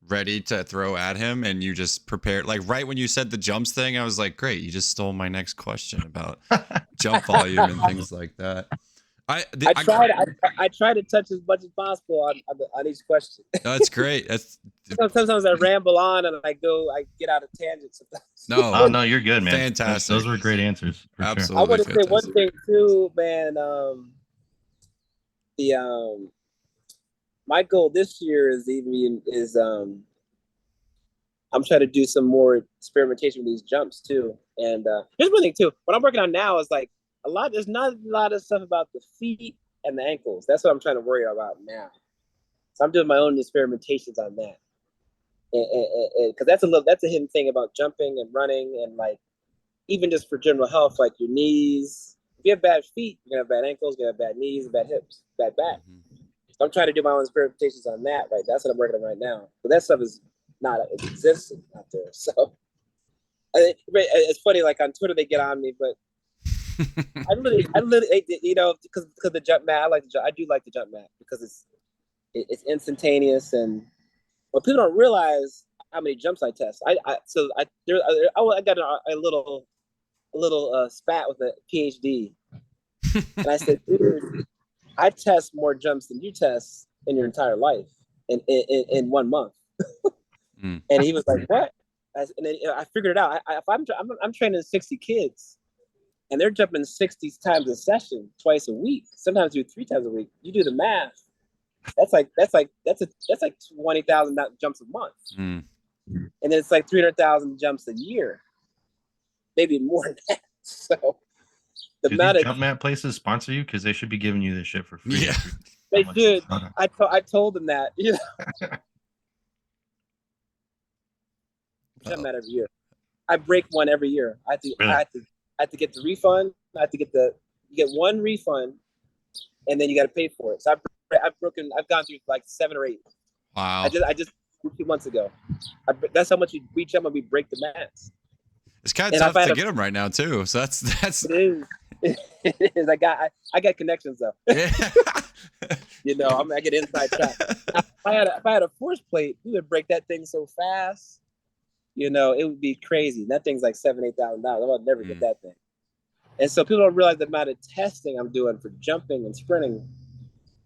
ready to throw at him, and you just prepared. Like right when you said the jumps thing, I was like, great, you just stole my next question about jump volume and things like that. I try to touch as much as possible on each question. That's great. Sometimes I ramble on and I get out of tangents. No, you're good, man. Fantastic. Those were great answers. Absolutely. Sure. I want to say one thing too, man. My goal this year is I'm trying to do some more experimentation with these jumps too. And here's one thing too. What I'm working on now is like there's not a lot of stuff about the feet and the ankles. That's what I'm trying to worry about now. So I'm doing my own experimentations on that. And because that's a hidden thing about jumping and running, and like even just for general health, like your knees. If you have bad feet, you're gonna have bad ankles, you're gonna have bad knees, bad hips, bad back. Mm-hmm. So I'm trying to do my own experimentations on that. Right, that's what I'm working on right now. But that stuff it exists out there. So it's funny. Like on Twitter, they get on me, but I literally, because the jump mat. I do like the jump mat because it's instantaneous, and what people don't realize how many jumps I test. I got a little spat with a PhD, and I said, dude, I test more jumps than you test in your entire life in 1 month. And he was like, what? And then I figured it out. If I'm training 60 kids, and they're jumping 60 times a session, twice a week, sometimes do 3 times a week. You do the math. That's like 20,000 jumps a month, and then it's like 300,000 jumps a year, maybe more than that. So the amount of jump mat places sponsor you, because they should be giving you this shit for free. Yeah, they should. I told them that. Jump mat every year. I break one every year. I have to get the refund. I have to get you get one refund, and then you got to pay for it. So I've gone through like 7 or 8. Wow. I just 2 months ago. That's how much we jump and we break the mats. It's kind of tough to get them right now too. So that's. It is. It is. I got connections though. Yeah. I get inside track. If I had a force plate, we would break that thing so fast. It would be crazy. That thing's like $7,000-8,000. I would never get that thing. And so people don't realize the amount of testing I'm doing for jumping and sprinting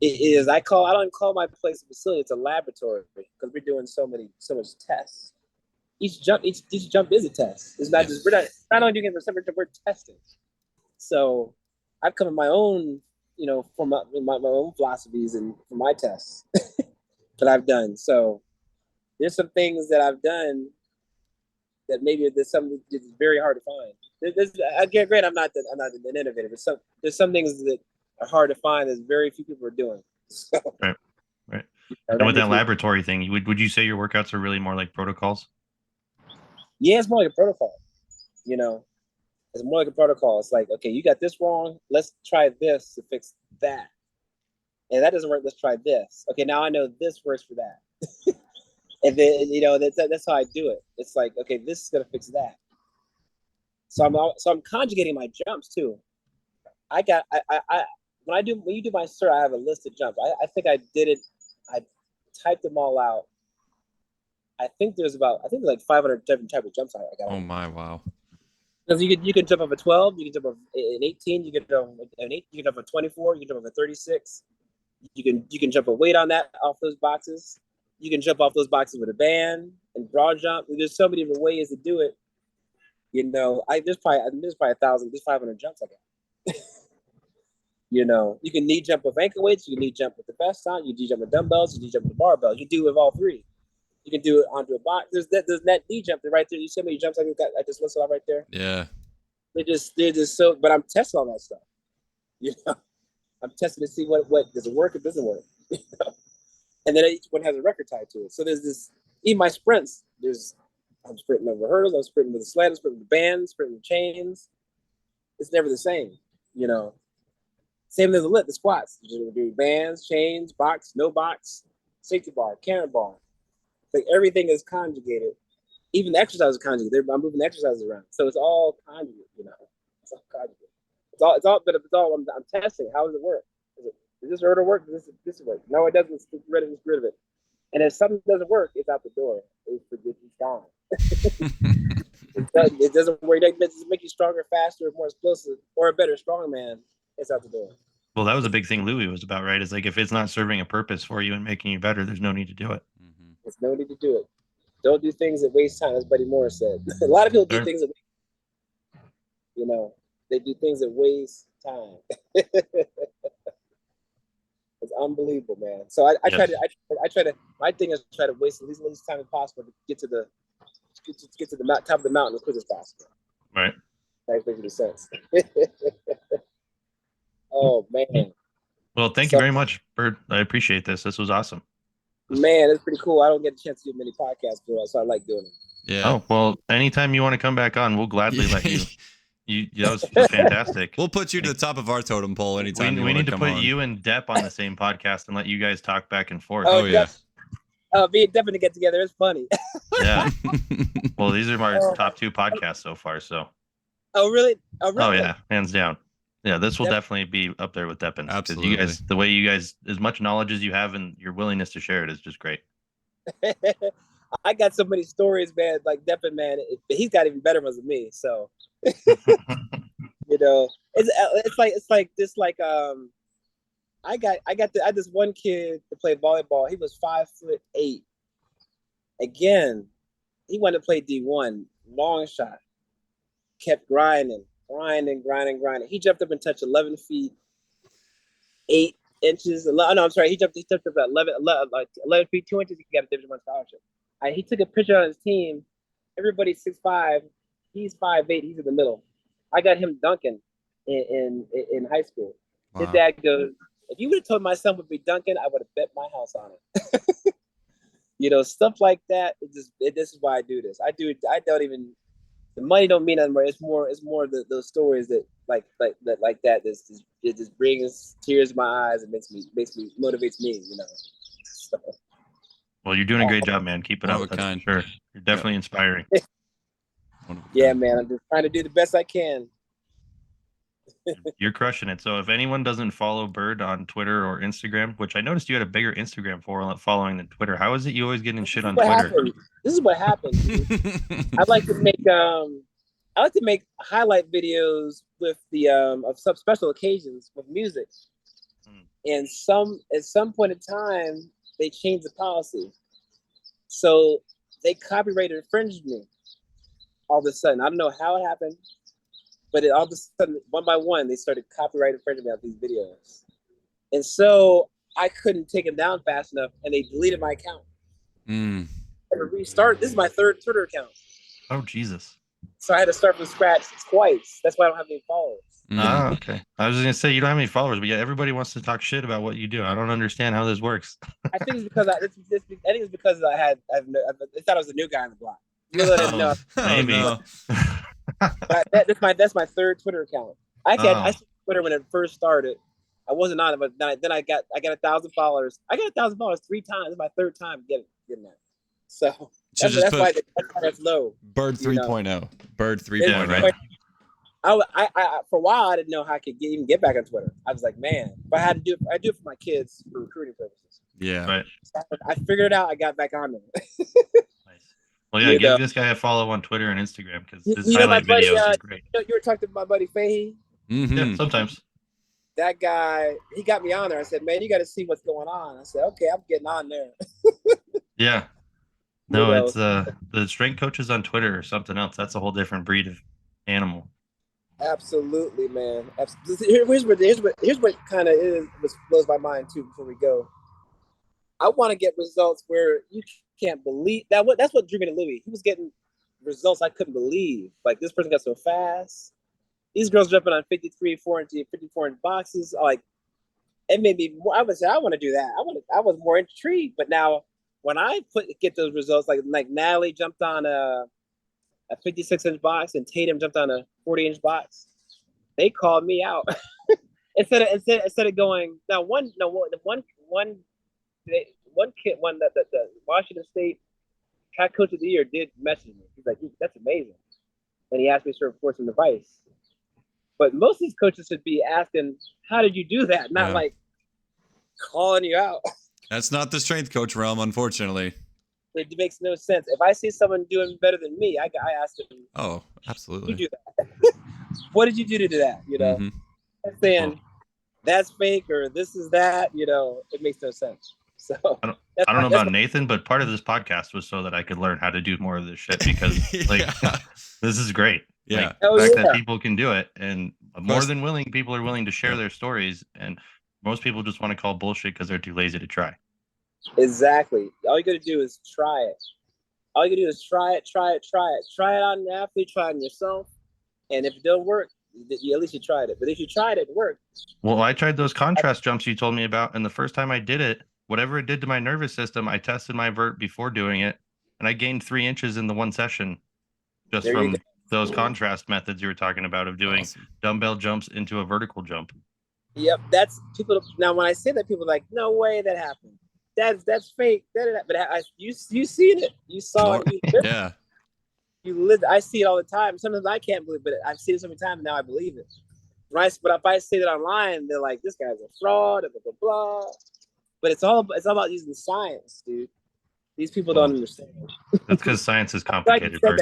It is. I don't call my place a facility. It's a laboratory because we're doing so much tests. Each jump is a test. It's not just we're not only doing it for separate, we're testing. So I've come up with my own, from my own philosophies and for my tests that I've done. So there's some things that I've done that maybe there's something that's very hard to find. I get great. I'm not an innovator, but there's some things that are hard to find that very few people are doing. So, right. And with that laboratory thing, would you say your workouts are really more like protocols? Yeah, it's more like a protocol. It's more like a protocol. It's like, okay, you got this wrong. Let's try this to fix that. And that doesn't work. Let's try this. Okay, now I know this works for that. And then that's how I do it. It's like, okay, this is gonna fix that. So I'm conjugating my jumps too. When you do my cert, I have a list of jumps. I think I did it. I typed them all out. I think there's like 500 different types of jumps I got. Oh my, wow. Because you can jump off a 12, you can jump off an 18, you can jump an 8, you can jump a 24, you can jump off a 36. You can jump a weight on that off those boxes. You can jump off those boxes with a band and broad jump. There's so many different ways to do it. There's probably 1,000, there's 500 jumps I got. You can knee jump with ankle weights, you can knee jump with the vest on, you can knee jump with dumbbells, you can knee jump with barbells. You can do it with all three. You can do it onto a box. There's that knee jump right there. You see how many jumps I just listed out right there? Yeah. They're just so, but I'm testing all that stuff. I'm testing to see what does it work, it doesn't work. And then each one has a record tied to it. So there's this, even my sprints, I'm sprinting over hurdles, I'm sprinting with the sled, I'm sprinting with the bands, sprinting with chains. It's never the same, Same as the squats. You do bands, chains, box, no box, safety bar, cannonball. Like everything is conjugated. Even the exercises are conjugated. I'm moving the exercises around. So it's all conjugate, It's all conjugate. But it's all I'm testing. How does it work? Does this hurdle work? Does this work? No, it doesn't. It's rid of it. And if something doesn't work, it's out the door. It's gone. It doesn't work. It doesn't make you stronger, faster, more explosive, or a better strongman. It's out the door. Well, that was a big thing Louis was about, right? It's like if it's not serving a purpose for you and making you better, there's no need to do it. There's no need to do it. Don't do things that waste time, as Buddy Moore said. A lot of people do things that, they do things that waste time. It's unbelievable, man. So I try to. My thing is try to waste at least time as possible to get to the top of the mountain as quick as possible. Right. That makes any sense. Oh man. Well, thank you very much, Byrd. I appreciate this. This was awesome. Man, it's pretty cool. I don't get a chance to do many podcasts, bro, so I like doing it. Yeah. Oh, well, anytime you want to come back on, we'll gladly let you. That was fantastic. We'll put you to the top of our totem pole anytime we need to put on. you and Depp on the same podcast and let you guys talk back and forth. Oh yeah. Me and Depp to get together. It's funny. Yeah. Well, these are my top 2 podcasts so far. So. Oh really? Oh yeah, hands down. Yeah, this will definitely be up there with Deppin. Absolutely. You guys, the way you guys, as much knowledge as you have and your willingness to share it is just great. I got so many stories, man. Like Deppin, man, he's got even better ones than me. So, it's like I got this one kid to play volleyball. He was 5'8". Again, he wanted to play D1, long shot. Kept grinding. He jumped up and touched 11 feet, 8 inches. No, I'm sorry. He jumped up at 11 feet, 2 inches. He got a Division I scholarship. He took a picture on his team. Everybody's 6'5". He's 5'8". He's in the middle. I got him dunking in high school. Wow. His dad goes, if you would have told my son would be dunking, I would have bet my house on it. Stuff like that. This is why I do this. I don't even. The money don't mean nothing more. It's more those stories that like that. It just brings tears to my eyes and motivates me. So. Well, you're doing a great job, man. Keep it up. That's for sure. You're definitely inspiring. Yeah, man. I'm just trying to do the best I can. You're crushing it. So if anyone doesn't follow Byrd on Twitter or Instagram, which I noticed you had a bigger Instagram following than Twitter. How is it you always getting shit on Twitter? This is what happens. I like to make highlight videos with the of some special occasions with music. And at some point in time, they changed the policy. So they copyrighted infringed me all of a sudden. I don't know how it happened, but all of a sudden, one by one, they started copyright infringing me on these videos. And so I couldn't take them down fast enough, and they deleted my account. Mm. I had to restart. This is my third Twitter account. Oh, Jesus. So I had to start from scratch twice. That's why I don't have any followers. Ah, okay. I was going to say you don't have any followers, but yeah, everybody wants to talk shit about what you do. I don't understand how this works. I think it's because I think it's because I thought I was a new guy on the block. Really didn't know. Maybe. No. But that's my third Twitter account. I started Twitter when it first started. I wasn't on it, but then I got 1,000 followers. I got 1,000 followers 3 times. It's my third time getting that. So that's why that's low. Byrd 3.0. You know? Byrd 3.0. Yeah, right. I for a while I didn't know how I could even get back on Twitter. I was like, man, but I do it for my kids for recruiting purposes. Yeah. Right. So I figured it out. I got back on there. Nice. Well, yeah, give this guy a follow on Twitter and Instagram because his highlight buddy, videos are great. You were talking to my buddy Fahey. Mm-hmm. Yeah, sometimes. That guy, he got me on there. I said, man, you got to see what's going on. I said, okay, I'm getting on there. Yeah. No, it's the strength coaches on Twitter or something else. That's a whole different breed of animal. Absolutely, man. Here's what kind of blows my mind too. Before we go, I want to get results where you can't believe that. That's what drew me to Louis. He was getting results I couldn't believe. Like this person got so fast. These girls jumping on 53, 54 inch boxes. Like it made me. I would say I want to do that. I was more intrigued. But now when I get those results, like Natalie jumped on a 56 inch box and Tatum jumped on a 40 inch box, they called me out instead of going now. One kid, the Washington State track coach of the year did message me. He's like, that's amazing, and he asked me for some advice. But most of these coaches should be asking, how did you do that? Not like calling you out. That's not the strength coach realm, unfortunately. It makes no sense. If I see someone doing better than me, I ask them. Oh, absolutely. You do that. What did you do to do that? You know, I'm saying that's fake or this is that. You know, it makes no sense. So I don't know about Nathan, but part of this podcast was so that I could learn how to do more of this shit because this is great. Yeah. Like, the fact that people can do it, and more than willing, people are willing to share their stories, and most people just want to call bullshit because they're too lazy to try. Exactly. All you got to do is try it. All you got to do is try it. Try it on an athlete, try it on yourself. And if it don't work, at least you tried it. But if you tried it, it worked. Well, I tried those contrast jumps you told me about, and the first time I did it, whatever it did to my nervous system, I tested my vert before doing it, and I gained 3 inches in the one session just from those contrast methods you were talking about of doing dumbbell jumps into a vertical jump. Yep, that's people. Now, when I say that, people are like, "No way that happened. That's fake." But you seen it. You saw it. Yeah. You lived. I see it all the time. Sometimes I can't believe it, but I've seen it so many times and now I believe it. Right? But if I say that online, they're like, "This guy's a fraud." Blah blah blah. But it's all about using science, dude. These people don't understand. That's because science is complicated. You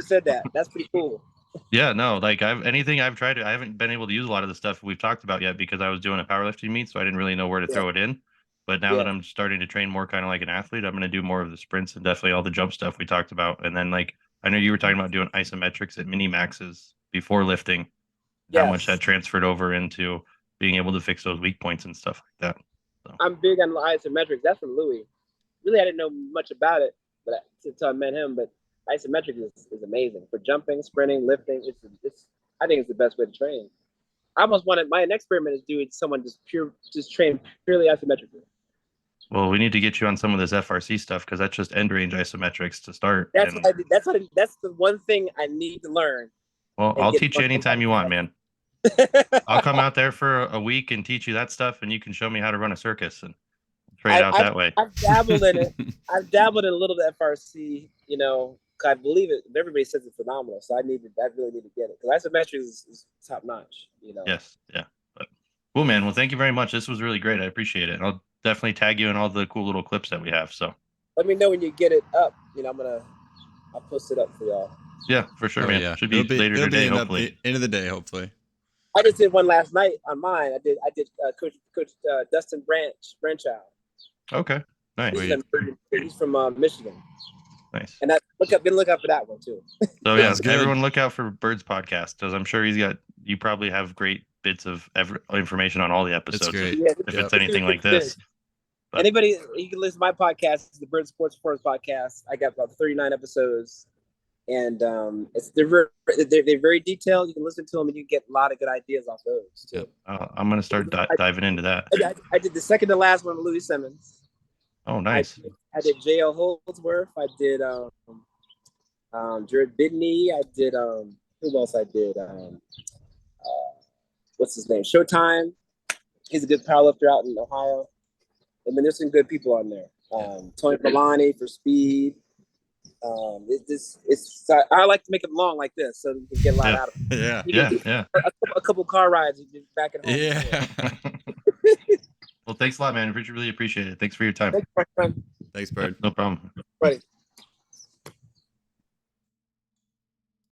said that. That's pretty cool. Yeah, no, like anything I've tried, I haven't been able to use a lot of the stuff we've talked about yet because I was doing a powerlifting meet, so I didn't really know where to throw it in. But now that I'm starting to train more kind of like an athlete, I'm going to do more of the sprints and definitely all the jump stuff we talked about. And then like I know you were talking about doing isometrics at mini maxes before lifting. How much that transferred over into being able to fix those weak points and stuff like that. So. I'm big on isometrics. That's from Louis. Really, I didn't know much about it, but until I met him. But isometric is amazing for jumping, sprinting, lifting. I think it's the best way to train. I almost wanted my next experiment is doing someone just train purely isometrically. Well, we need to get you on some of this FRC stuff because that's just end range isometrics to start. That's the one thing I need to learn. Well, I'll teach you anytime you want, man. I'll come out there for a week and teach you that stuff, and you can show me how to run a circus and trade out that way. I've dabbled in it. I've dabbled in a little bit of FRC, you know. I believe it. Everybody says it's phenomenal, so I really need to get it because isometrics is top notch. You know. Yes. Yeah. But cool, man. Well, thank you very much. This was really great. I appreciate it. And I'll definitely tag you in all the cool little clips that we have. So. Let me know when you get it up. You know, I'll post it up for y'all. Yeah, for sure, man. Yeah. Should be later today, hopefully. End of the day, hopefully. I just did one last night on mine. I did Coach Dustin Branchow. Okay, nice. He's from Michigan. Nice. And look out for that one too. So yeah, everyone look out for Byrd's podcast, because I'm sure you probably have great bits of information on all the episodes. If it's anything like this. But anybody, you can listen to my podcast. It's the Byrd Sports Performance podcast. I got about 39 episodes, and they're very detailed. You can listen to them, and you get a lot of good ideas off those too. I'm gonna start diving into that. I did the second to last one with Louis Simmons. Oh, nice. I did J.L. Holdsworth. I did Jared Bidney. I did who else? I did what's his name? Showtime. He's a good powerlifter out in Ohio. And then there's some good people on there. Tony Polani for speed. I like to make it long like this so you can get a lot out of it. Yeah. A couple car rides you get back at home. Yeah. Well, thanks a lot, man. I really appreciate it. Thanks for your time. Thanks, my friend. Thanks, Byrd. No problem. Right.